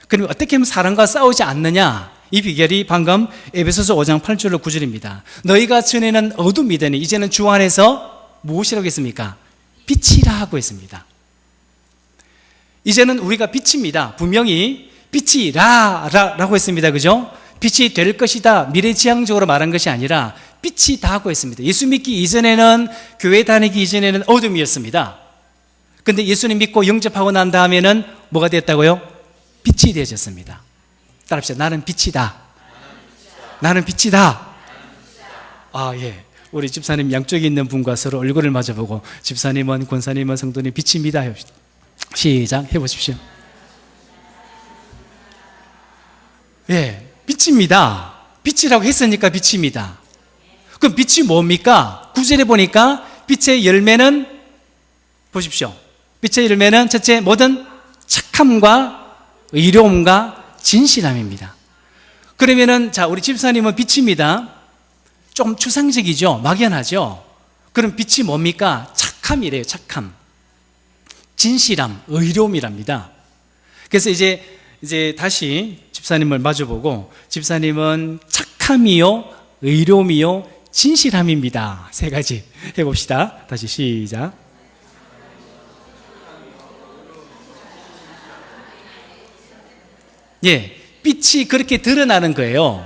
그럼 어떻게 하면 사람과 싸우지 않느냐? 이 비결이 방금 에베소서 5장 8절로 9절입니다. 너희가 전에는 어둠이더니 이제는 주 안에서 무엇이라고 했습니까? 빛이라 하고 했습니다. 이제는 우리가 빛입니다. 분명히 빛이라고 했습니다. 그죠? 빛이 될 것이다, 미래지향적으로 말한 것이 아니라 빛이다고 했습니다. 예수 믿기 이전에는, 교회 다니기 이전에는 어둠이었습니다. 근데 예수님 믿고 영접하고 난 다음에는 뭐가 됐다고요? 빛이 되어졌습니다. 따라합시다. 나는 빛이다. 나는 빛이다. 아, 예. 우리 집사님 양쪽에 있는 분과 서로 얼굴을 마주보고, 집사님은, 권사님은, 성도님 빛입니다. 시작 해보십시오. 예, 빛입니다. 빛이라고 했으니까 빛입니다. 그럼 빛이 뭡니까? 9절에 보니까 빛의 열매는, 보십시오. 빛의 열매는 첫째, 모든 착함과 의로움과 진실함입니다. 그러면은, 자, 우리 집사님은 빛입니다. 좀 추상적이죠? 막연하죠? 그럼 빛이 뭡니까? 착함이래요, 착함. 진실함, 의로움이랍니다. 그래서 이제 다시 집사님을 마주보고, 집사님은 착함이요, 의로움이요, 진실함입니다. 세 가지 해봅시다. 다시 시작. 예, 빛이 그렇게 드러나는 거예요.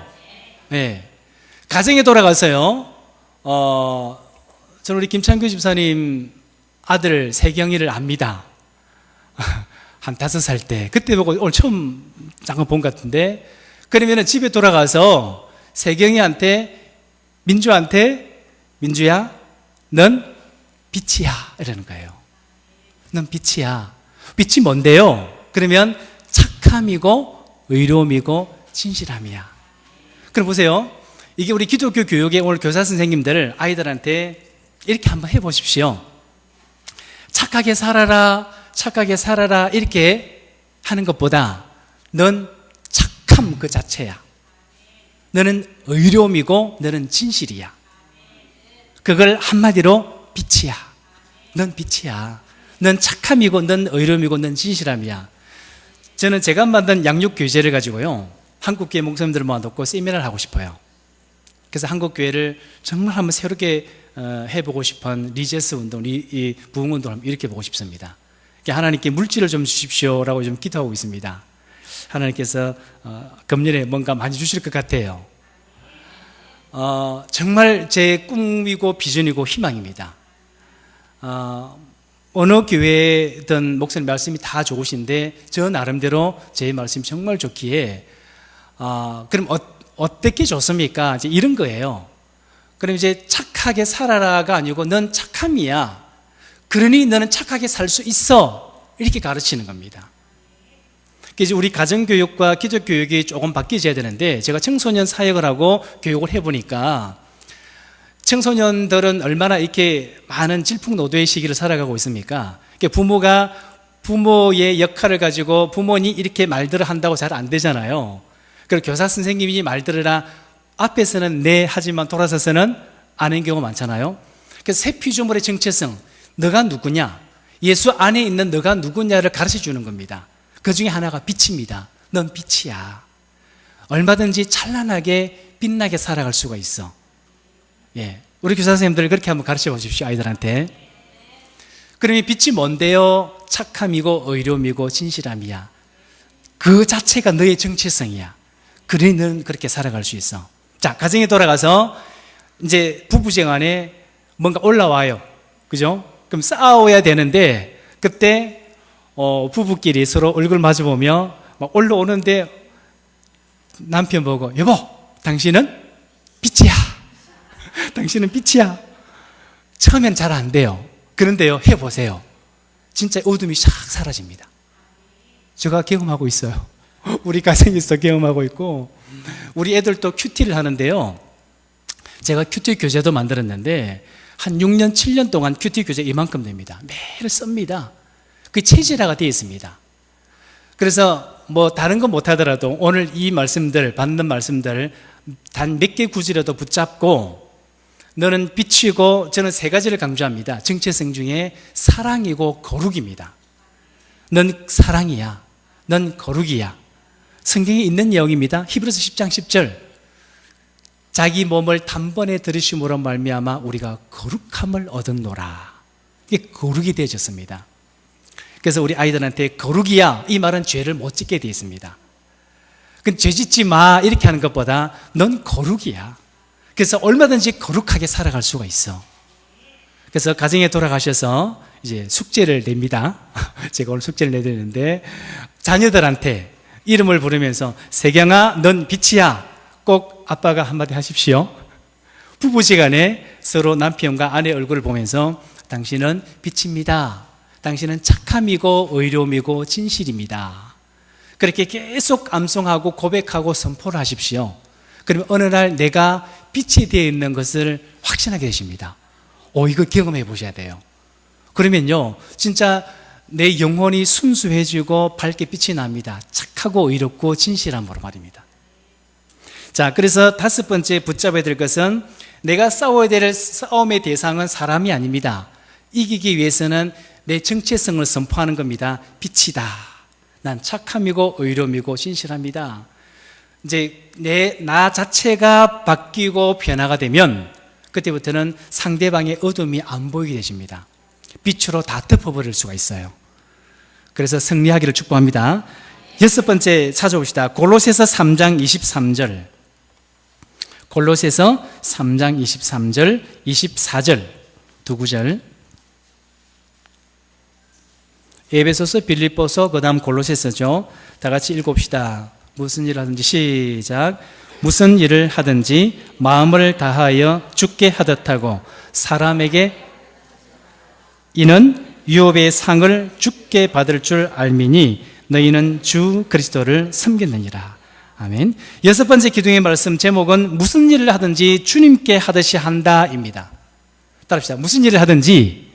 예. 가정에 돌아가서요, 저는 우리 김창규 집사님 아들 세경이를 압니다. 한 5살 때. 그때 보고 오늘 처음 잠깐 본 것 같은데, 그러면은 집에 돌아가서 세경이한테, 민주야, 넌 빛이야. 이러는 거예요. 넌 빛이야. 빛이 뭔데요? 그러면 착함이고, 의로움이고, 진실함이야. 그럼 보세요. 이게 우리 기독교 교육에 오늘 교사 선생님들 아이들한테 이렇게 한번 해보십시오. 착하게 살아라 이렇게 하는 것보다 넌 착함 그 자체야. 너는 의로움이고 너는 진실이야. 그걸 한마디로 빛이야. 넌 빛이야. 넌 착함이고 넌 의로움이고 넌 진실함이야. 저는 제가 만든 양육교재를 가지고요, 한국교회 목사님들을 모아놓고 세미나를 하고 싶어요. 그래서 한국교회를 정말 한번 새롭게 해보고 싶은 리제스 운동, 이 부흥 운동을 이렇게 보고 싶습니다. 하나님께 물질을 좀 주십시오라고 좀 기도하고 있습니다. 하나님께서 금년에 뭔가 많이 주실 것 같아요. 정말 제 꿈이고 비전이고 희망입니다. 어느 교회든 목사님 말씀이 다 좋으신데 저 나름대로 제 말씀이 정말 좋기에, 그럼 어떻게 좋습니까? 이제 이런 거예요. 그럼 이제 착하게 살아라가 아니고 넌 착함이야. 그러니 너는 착하게 살 수 있어. 이렇게 가르치는 겁니다. 그래서 우리 가정교육과 기독교육이 조금 바뀌어져야 되는데, 제가 청소년 사역을 하고 교육을 해보니까 청소년들은 얼마나 이렇게 많은 질풍노도의 시기를 살아가고 있습니까? 부모가 부모의 역할을 가지고 부모니 이렇게 말들을 한다고 잘 안 되잖아요. 그리고 교사 선생님이 말 들으라 앞에서는 네 하지만 돌아서서는 아닌 경우가 많잖아요. 그래서 새 피조물의 정체성, 너가 누구냐, 예수 안에 있는 너가 누구냐를 가르쳐 주는 겁니다. 그 중에 하나가 빛입니다. 넌 빛이야. 얼마든지 찬란하게 빛나게 살아갈 수가 있어. 예, 우리 교사 선생님들 그렇게 한번 가르쳐 보십시오, 아이들한테. 그러면 빛이 뭔데요? 착함이고 의로움이고 진실함이야. 그 자체가 너의 정체성이야. 그러니 너는 그렇게 살아갈 수 있어. 자, 가정에 돌아가서 이제 부부생활에 뭔가 올라와요. 그죠? 그럼 싸워야 되는데, 그때 부부끼리 서로 얼굴 마주보며 막 올라오는데 남편 보고, 여보, 당신은 빛이야. 당신은 빛이야. 처음엔 잘 안 돼요. 그런데요, 해보세요. 진짜 어둠이 싹 사라집니다. 제가 경험하고 있어요. 우리 가정에서 경험하고 있고, 우리 애들도 큐티를 하는데요, 제가 큐티 교재도 만들었는데 한 6년, 7년 동안 큐티 교재 이만큼 됩니다. 매일 씁니다. 그게 체질화가 되어 있습니다. 그래서 뭐 다른 건 못하더라도 오늘 이 말씀들, 받는 말씀들 단 몇 개 구절이라도 붙잡고, 너는 빛이고, 저는 세 가지를 강조합니다. 정체성 중에 사랑이고 거룩입니다. 넌 사랑이야. 넌 거룩이야. 성경에 있는 내용입니다. 히브리서 10장 10절. 자기 몸을 단번에 들이심으로 말미암아 우리가 거룩함을 얻었노라. 이게 거룩이 되어졌습니다. 그래서 우리 아이들한테 거룩이야, 이 말은 죄를 못 짓게 되어 있습니다. 죄 짓지 마 이렇게 하는 것보다 넌 거룩이야. 그래서 얼마든지 거룩하게 살아갈 수가 있어. 그래서 가정에 돌아가셔서 이제 숙제를 냅니다. 제가 오늘 숙제를 내드리는데 자녀들한테 이름을 부르면서 세경아, 넌 빛이야. 꼭 아빠가 한마디 하십시오. 부부지간에 서로 남편과 아내 얼굴을 보면서 당신은 빛입니다. 당신은 착함이고 의로움이고 진실입니다. 그렇게 계속 암송하고 고백하고 선포를 하십시오. 그러면 어느 날 내가 빛이 되어 있는 것을 확신하게 되십니다. 이거 경험해 보셔야 돼요. 그러면요, 진짜 내 영혼이 순수해지고 밝게 빛이 납니다. 착하고 의롭고 진실함으로 말입니다. 자, 그래서 다섯 번째 붙잡아야 될 것은 내가 싸워야 될 싸움의 대상은 사람이 아닙니다. 이기기 위해서는 내 정체성을 선포하는 겁니다. 빛이다. 난 착함이고 의로움이고 진실합니다. 이제 나 자체가 바뀌고 변화가 되면 그때부터는 상대방의 어둠이 안 보이게 되십니다. 빛으로 다 덮어버릴 수가 있어요. 그래서 승리하기를 축복합니다. 여섯 번째 찾아봅시다. 골로새서 3장 23절. 골로새서 3장 23절, 24절 두 구절. 에베소서, 빌립보서, 그 다음 골로새서죠. 다 같이 읽읍시다. 무슨 일을 하든지 시작. 무슨 일을 하든지 마음을 다하여 주께 하듯 하고 사람에게 이는 유업의 상을 주께 받을 줄 알미니 너희는 주 그리스도를 섬겼느니라. 아멘. 여섯 번째 기둥의 말씀 제목은 무슨 일을 하든지 주님께 하듯이 한다입니다. 따라합시다. 무슨 일을 하든지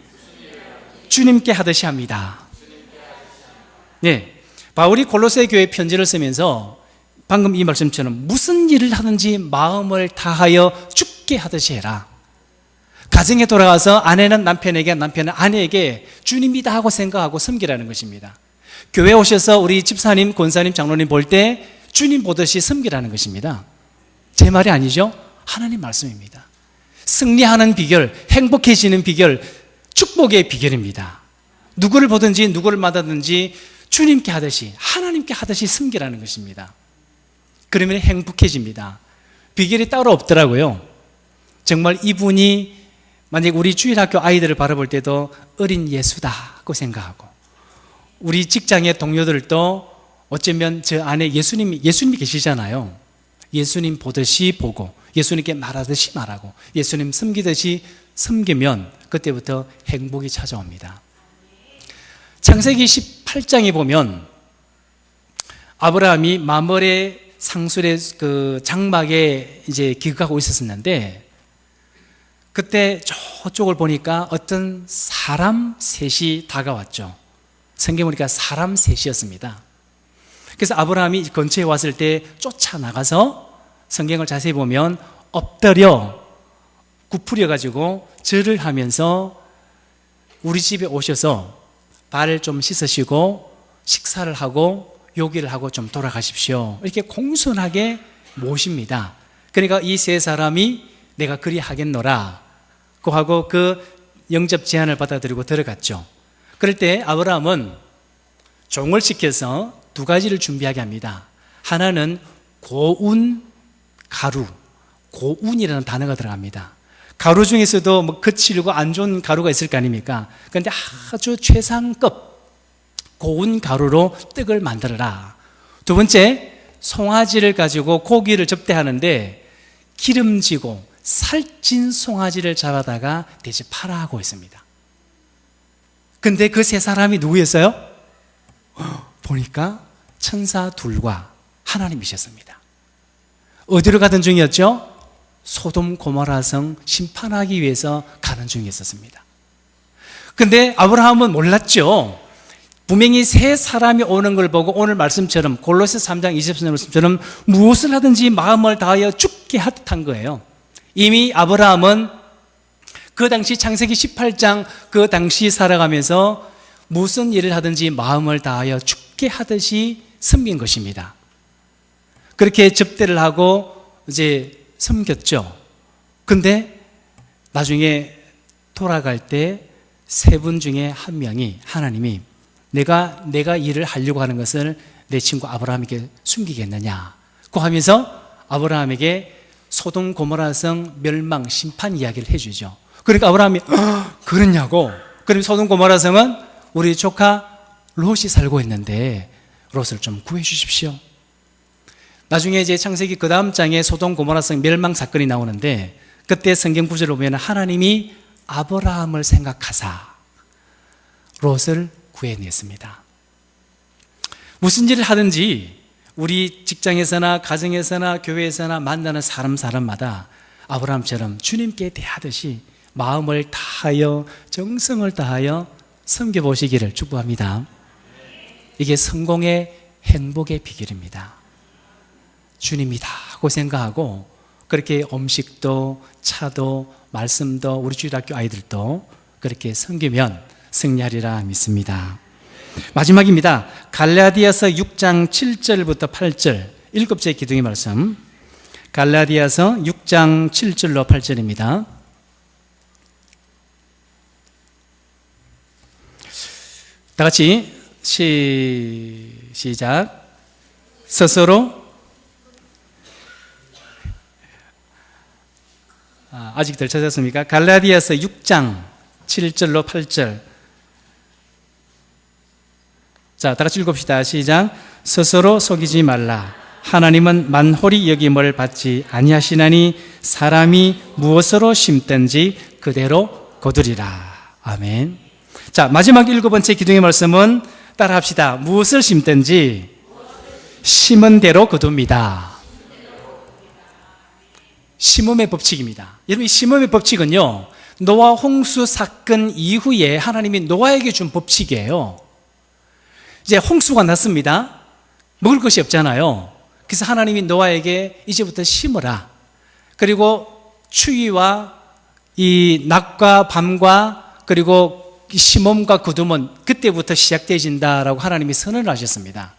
주님께 하듯이 합니다. 네, 바울이 골로새 교회 편지를 쓰면서 방금 이 말씀처럼 무슨 일을 하든지 마음을 다하여 주께 하듯이 해라. 가정에 돌아가서 아내는 남편에게, 남편은 아내에게 주님이다 하고 생각하고 섬기라는 것입니다. 교회 오셔서 우리 집사님, 권사님, 장로님 볼 때 주님 보듯이 섬기라는 것입니다. 제 말이 아니죠? 하나님 말씀입니다. 승리하는 비결, 행복해지는 비결, 축복의 비결입니다. 누구를 보든지 누구를 만나든지 주님께 하듯이, 하나님께 하듯이 섬기라는 것입니다. 그러면 행복해집니다. 비결이 따로 없더라고요. 정말 이분이 만약 우리 주일학교 아이들을 바라볼 때도 어린 예수다고 생각하고, 우리 직장의 동료들도 어쩌면 저 안에 예수님이 계시잖아요. 예수님 보듯이 보고 예수님께 말하듯이 말하고 예수님 섬기듯이 섬기면 그때부터 행복이 찾아옵니다. 창세기 18장에 보면 아브라함이 마므레 상술의 그 장막에 이제 기거하고 있었는데, 그때 저쪽을 보니까 어떤 사람 셋이 다가왔죠. 성경 보니까 사람 셋이었습니다. 그래서 아브라함이 근처에 왔을 때 쫓아나가서 성경을 자세히 보면 엎드려 구부려가지고 절을 하면서 우리 집에 오셔서 발을 좀 씻으시고 식사를 하고 요기를 하고 좀 돌아가십시오. 이렇게 공손하게 모십니다. 그러니까 이 세 사람이 내가 그리 하겠노라 고 하고 그 영접 제안을 받아들이고 들어갔죠. 그럴 때 아브라함은 종을 시켜서 두 가지를 준비하게 합니다. 하나는 고운 가루, 고운이라는 단어가 들어갑니다. 가루 중에서도 뭐 거칠고 안 좋은 가루가 있을 거 아닙니까? 그런데 아주 최상급 고운 가루로 떡을 만들어라. 두 번째, 송아지를 가지고 고기를 접대하는데 기름지고 살찐 송아지를 잡아다가 대접하라 하고 있습니다. 근데 그 세 사람이 누구였어요? 보니까 천사 둘과 하나님이셨습니다. 어디로 가던 중이었죠? 소돔 고모라 성 심판하기 위해서 가는 중이었습니다. 근데 아브라함은 몰랐죠. 분명히 세 사람이 오는 걸 보고 오늘 말씀처럼 골로새 3장 23절 말씀처럼 무엇을 하든지 마음을 다하여 주께 하듯 한 거예요. 이미 아브라함은 그 당시 창세기 18장 그 당시 살아가면서 무슨 일을 하든지 마음을 다하여 주께 하듯이 섬긴 것입니다. 그렇게 접대를 하고 이제 섬겼죠. 근데 나중에 돌아갈 때 세 분 중에 한 명이 하나님이 내가 일을 하려고 하는 것을 내 친구 아브라함에게 숨기겠느냐고 하면서 아브라함에게 소돔 고모라성 멸망 심판 이야기를 해주죠. 그러니까 아브라함이 그러냐고. 그럼 소돔 고모라성은 우리 조카 롯이 살고 있는데 롯을 좀 구해 주십시오. 나중에 이제 창세기 그 다음 장에 소돔 고모라성 멸망 사건이 나오는데, 그때 성경 구절을 보면 하나님이 아브라함을 생각하사 롯을 구해냈습니다. 무슨 일을 하든지 우리 직장에서나 가정에서나 교회에서나 만나는 사람마다 아브라함처럼 주님께 대하듯이 마음을 다하여 정성을 다하여 섬겨보시기를 축복합니다. 이게 성공의 행복의 비결입니다. 주님이다고 생각하고 그렇게 음식도 차도 말씀도 우리 주일학교 아이들도 그렇게 섬기면 승리하리라 믿습니다. 마지막입니다. 갈라디아서 6장 7절부터 8절 7째 기둥의 말씀, 갈라디아서 6장 7절로 8절입니다. 다 같이 시작. 스스로 아직 덜 찾았습니까? 갈라디아서 6장 7절로 8절. 자, 다 같이 읽읍시다. 시작. 스스로 속이지 말라. 하나님은 만홀히 여김을 받지 아니하시나니 사람이 무엇으로 심든지 그대로 거두리라. 아멘. 자, 마지막 7번째 기둥의 말씀은 따라합시다. 무엇을 심든지 심은 대로 거둡니다. 심음의 법칙입니다. 여러분, 이 심음의 법칙은요, 노아 홍수 사건 이후에 하나님이 노아에게 준 법칙이에요. 이제 홍수가 났습니다. 먹을 것이 없잖아요. 그래서 하나님이 노아에게 이제부터 심으라. 그리고 추위와 이 낮과 밤과 그리고 심음과 거둠은 그때부터 시작되어진다라고 하나님이 선언을 하셨습니다.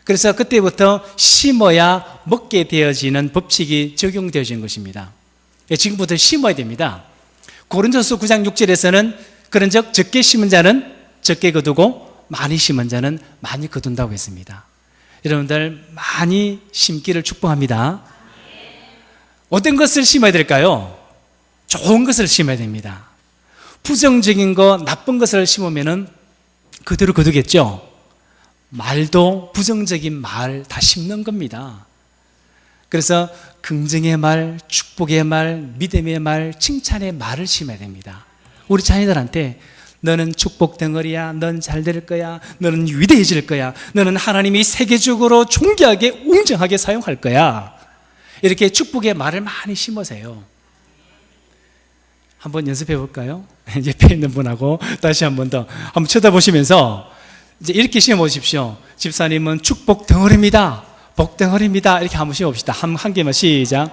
그래서 그때부터 심어야 먹게 되어지는 법칙이 적용되어진 것입니다. 지금부터 심어야 됩니다. 고린도서 9장 6절에서는 그런즉 적게 심은 자는 적게 거두고 많이 심은 자는 많이 거둔다고 했습니다. 여러분들 많이 심기를 축복합니다. 어떤 것을 심어야 될까요? 좋은 것을 심어야 됩니다. 부정적인 거, 나쁜 것을 심으면 그대로 거두겠죠. 말도 부정적인 말 다 심는 겁니다. 그래서 긍정의 말, 축복의 말, 믿음의 말, 칭찬의 말을 심어야 됩니다. 우리 자녀들한테 너는 축복 덩어리야, 넌 잘 될 거야, 너는 위대해질 거야, 너는 하나님이 세계적으로 존귀하게 웅장하게 사용할 거야, 이렇게 축복의 말을 많이 심으세요. 한번 연습해 볼까요? 옆에 있는 분하고 다시 한 번 더 한번 쳐다보시면서 이제 이렇게 심어보십시오. 집사님은 축복 덩어리입니다, 복 덩어리입니다, 이렇게 한번 심어봅시다. 한 개만 시작.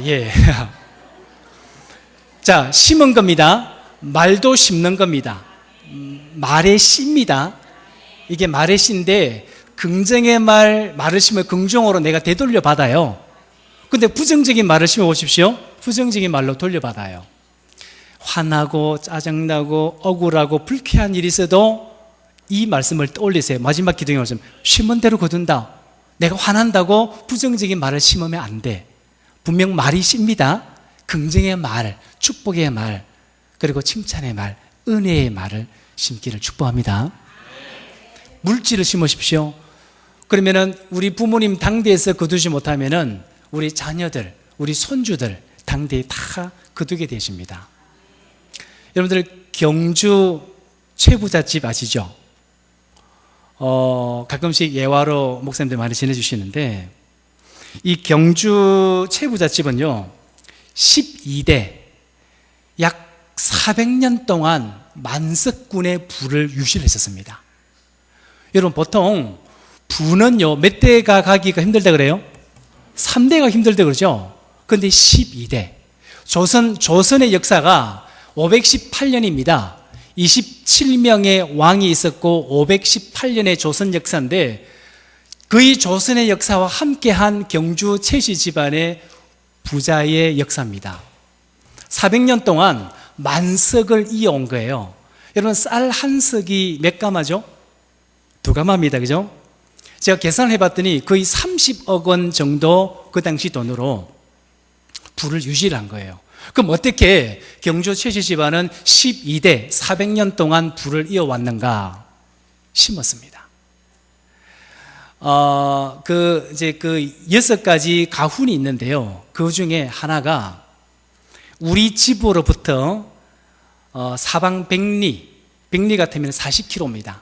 예. 자, 심은 겁니다. 말도 심는 겁니다. 말의 씨입니다. 이게 말의 씨인데, 긍정의 말을 심으면 긍정으로 내가 되돌려 받아요. 근데 부정적인 말을 심어 보십시오. 부정적인 말로 돌려받아요. 화나고 짜증나고 억울하고 불쾌한 일이 있어도 이 말씀을 떠올리세요. 마지막 기둥의 말씀, 심은 대로 거둔다. 내가 화난다고 부정적인 말을 심으면 안 돼. 분명 말이 씨입니다. 긍정의 말, 축복의 말, 그리고 칭찬의 말, 은혜의 말을 심기를 축복합니다. 물질을 심으십시오. 그러면은 우리 부모님 당대에서 거두지 못하면은 우리 자녀들, 우리 손주들 당대에 다 거두게 되십니다. 여러분들 경주 최부잣집 아시죠? 가끔씩 예화로 목사님들 많이 전해주시는데, 이 경주 최부잣집은요 12대 약 400년 동안 만석군의 부를 유지를 했었습니다. 여러분, 보통 부는요 몇 대가 가기가 힘들다 그래요? 3대가 힘들다 그러죠. 그런데 12대, 조선의 역사가 518년입니다. 27명의 왕이 있었고 518년의 조선 역사인데, 거의 조선의 역사와 함께한 경주 최씨 집안의 부자의 역사입니다. 400년 동안 만석을 이어온 거예요. 여러분, 쌀 한 석이 몇 가마죠? 2가마입니다. 그죠? 제가 계산을 해봤더니 거의 30억 원 정도 그 당시 돈으로 부를 유지를 한 거예요. 그럼 어떻게 경주 최씨 집안은 12대 400년 동안 부를 이어왔는가? 심었습니다. 그 6가지 가훈이 있는데요. 그 중에 하나가 우리 집으로부터 사방 100리, 100리 같으면 40km입니다.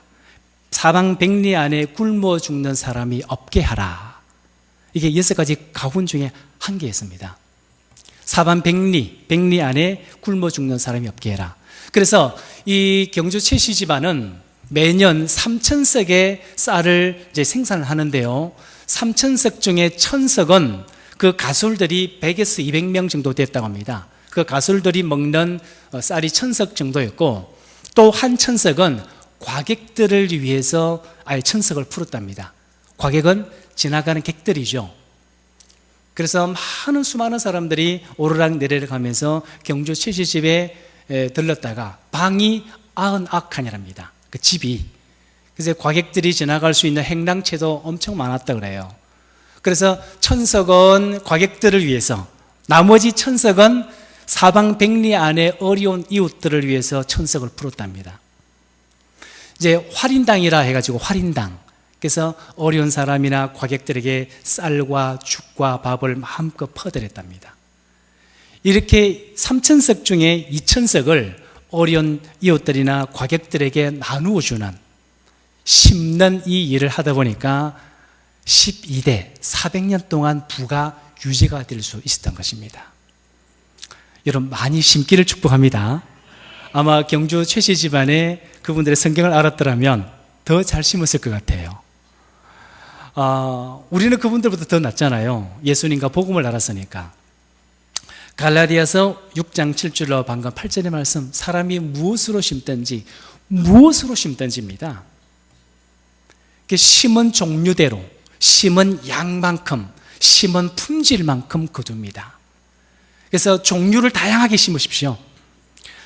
사방 100리 안에 굶어 죽는 사람이 없게 하라. 이게 6가지 가훈 중에 한 개였습니다. 사방 100리, 100리 안에 굶어 죽는 사람이 없게 해라. 그래서 이 경주 최씨 집안은 매년 3,000석의 쌀을 이제 생산을 하는데요. 3,000석 중에 1,000석은 그 가술들이 100에서 200명 정도 됐다고 합니다. 그 가술들이 먹는 쌀이 1,000석 정도였고, 또 한 1,000석은 과객들을 위해서 아예 1,000석을 풀었답니다. 과객은 지나가는 객들이죠. 그래서 수많은 사람들이 오르락 내리락 하면서 경주 최씨집에 들렀다가 방이 99칸이랍니다. 그 집이. 그래서 과객들이 지나갈 수 있는 행랑채도 엄청 많았다 그래요. 그래서 1,000석은 과객들을 위해서, 나머지 1,000석은 사방 100리 안에 어려운 이웃들을 위해서 1,000석을 풀었답니다. 이제 활인당이라 해가지고 활인당. 그래서 어려운 사람이나 과객들에게 쌀과 죽과 밥을 마음껏 퍼드렸답니다. 이렇게 3,000석 중에 2,000석을 어려운 이웃들이나 과객들에게 나누어 주는, 심는 이 일을 하다 보니까 12대 400년 동안 부가 유지가 될 수 있었던 것입니다. 여러분, 많이 심기를 축복합니다. 아마 경주 최씨 집안에 그분들의 성경을 알았더라면 더 잘 심었을 것 같아요. 우리는 그분들보다 더 낫잖아요. 예수님과 복음을 알았으니까. 갈라디아서 6장 7절로 방금 8절의 말씀, 사람이 무엇으로 심든지 무엇으로 심든지입니다. 심은 종류대로, 심은 양만큼, 심은 품질만큼 거둡니다. 그래서 종류를 다양하게 심으십시오.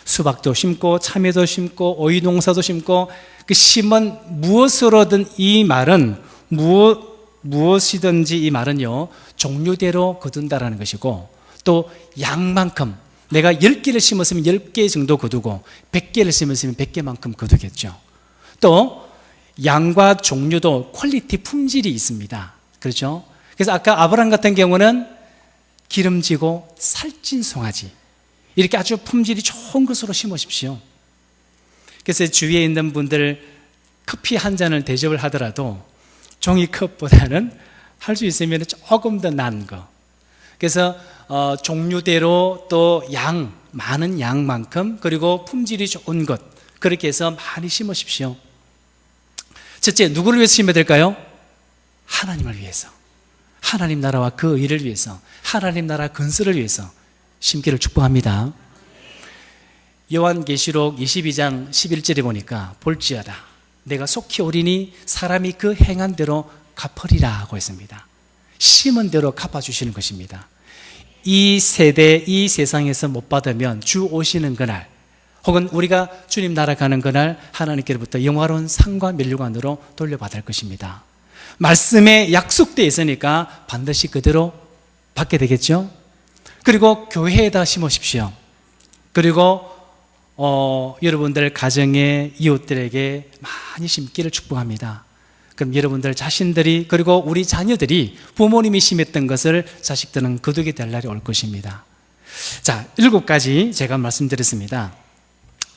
수박도 심고 참외도 심고 오이 농사도 심고, 그 심은 무엇으로든, 이 말은 무엇이든지 이 말은요, 종류대로 거둔다라는 것이고, 또 양만큼, 내가 10개를 심었으면 10개 정도 거두고 100개를 심었으면 100개만큼 거두겠죠. 또 양과 종류도 퀄리티, 품질이 있습니다. 그렇죠? 그래서 아까 아브라함 같은 경우는 기름지고 살찐 송아지, 이렇게 아주 품질이 좋은 것으로 심으십시오. 그래서 주위에 있는 분들 커피 한 잔을 대접을 하더라도 종이컵보다는 할 수 있으면 조금 더 나은 거. 그래서 종류대로 또 많은 양만큼, 그리고 품질이 좋은 것, 그렇게 해서 많이 심으십시오. 첫째, 누구를 위해서 심어야 될까요? 하나님을 위해서, 하나님 나라와 그 의를 위해서, 하나님 나라 건설을 위해서 심기를 축복합니다. 요한계시록 22장 11절에 보니까 볼지어다 내가 속히 오리니 사람이 그 행한 대로 갚으리라 하고 있습니다. 심은 대로 갚아주시는 것입니다. 이 세대, 이 세상에서 못 받으면 주 오시는 그날, 혹은 우리가 주님 나라 가는 그날 하나님께로부터 영화로운 상과 면류관으로 돌려받을 것입니다. 말씀에 약속되어 있으니까 반드시 그대로 받게 되겠죠. 그리고 교회에다 심으십시오. 그리고 여러분들 가정의 이웃들에게 많이 심기를 축복합니다. 그럼 여러분들 자신들이, 그리고 우리 자녀들이 부모님이 심했던 것을 자식들은 거두게 될 날이 올 것입니다. 자, 7가지 제가 말씀드렸습니다.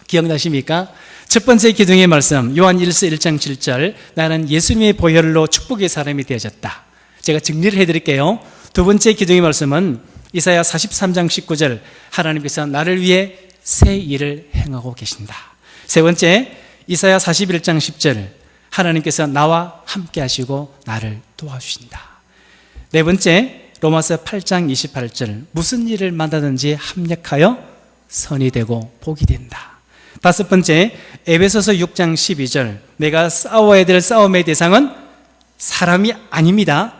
기억나십니까? 첫 번째 기둥의 말씀, 요한 1서 1장 7절, 나는 예수님의 보혈로 축복의 사람이 되어졌다. 제가 정리를 해드릴게요. 두 번째 기둥의 말씀은 이사야 43장 19절, 하나님께서 나를 위해 새 일을 행하고 계신다. 세 번째, 이사야 41장 10절, 하나님께서 나와 함께 하시고 나를 도와주신다. 네 번째, 로마서 8장 28절, 무슨 일을 만나든지 합력하여 선이 되고 복이 된다. 다섯 번째, 에베소서 6장 12절, 내가 싸워야 될 싸움의 대상은 사람이 아닙니다.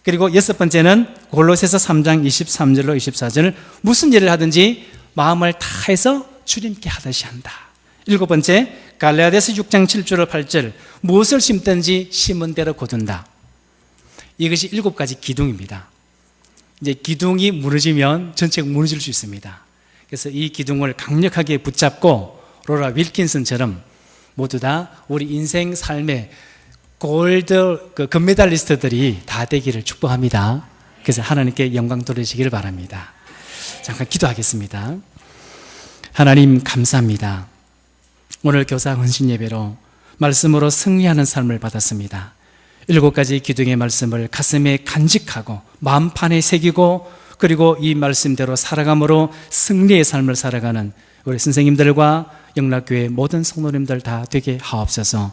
그리고 여섯 번째는 골로새서 3장 23절로 24절, 무슨 일을 하든지 마음을 다해서 주님께 하듯이 한다. 일곱 번째, 갈라디아서 6장 7절 8절 무엇을 심든지 심은 대로 거둔다. 이것이 7가지 기둥입니다. 이제 기둥이 무너지면 전체가 무너질 수 있습니다. 그래서 이 기둥을 강력하게 붙잡고 로라 윌킨슨처럼 모두 다 우리 인생 삶의 골드 금메달리스트들이 다 되기를 축복합니다. 그래서 하나님께 영광 돌리시기를 바랍니다. 잠깐 기도하겠습니다. 하나님 감사합니다. 오늘 교사 헌신 예배로 말씀으로 승리하는 삶을 받았습니다. 7가지 기둥의 말씀을 가슴에 간직하고 마음판에 새기고 그리고 이 말씀대로 살아감으로 승리의 삶을 살아가는 우리 선생님들과 영락교회 모든 성도님들 다 되게 하옵소서.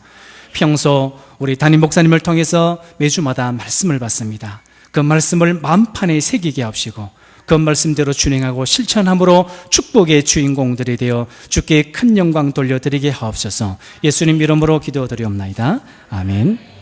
평소 우리 담임 목사님을 통해서 매주마다 말씀을 받습니다. 그 말씀을 마음판에 새기게 하옵시고 그 말씀대로 준행하고 실천함으로 축복의 주인공들이 되어 주께 큰 영광 돌려드리게 하옵소서. 예수님 이름으로 기도드리옵나이다. 아멘.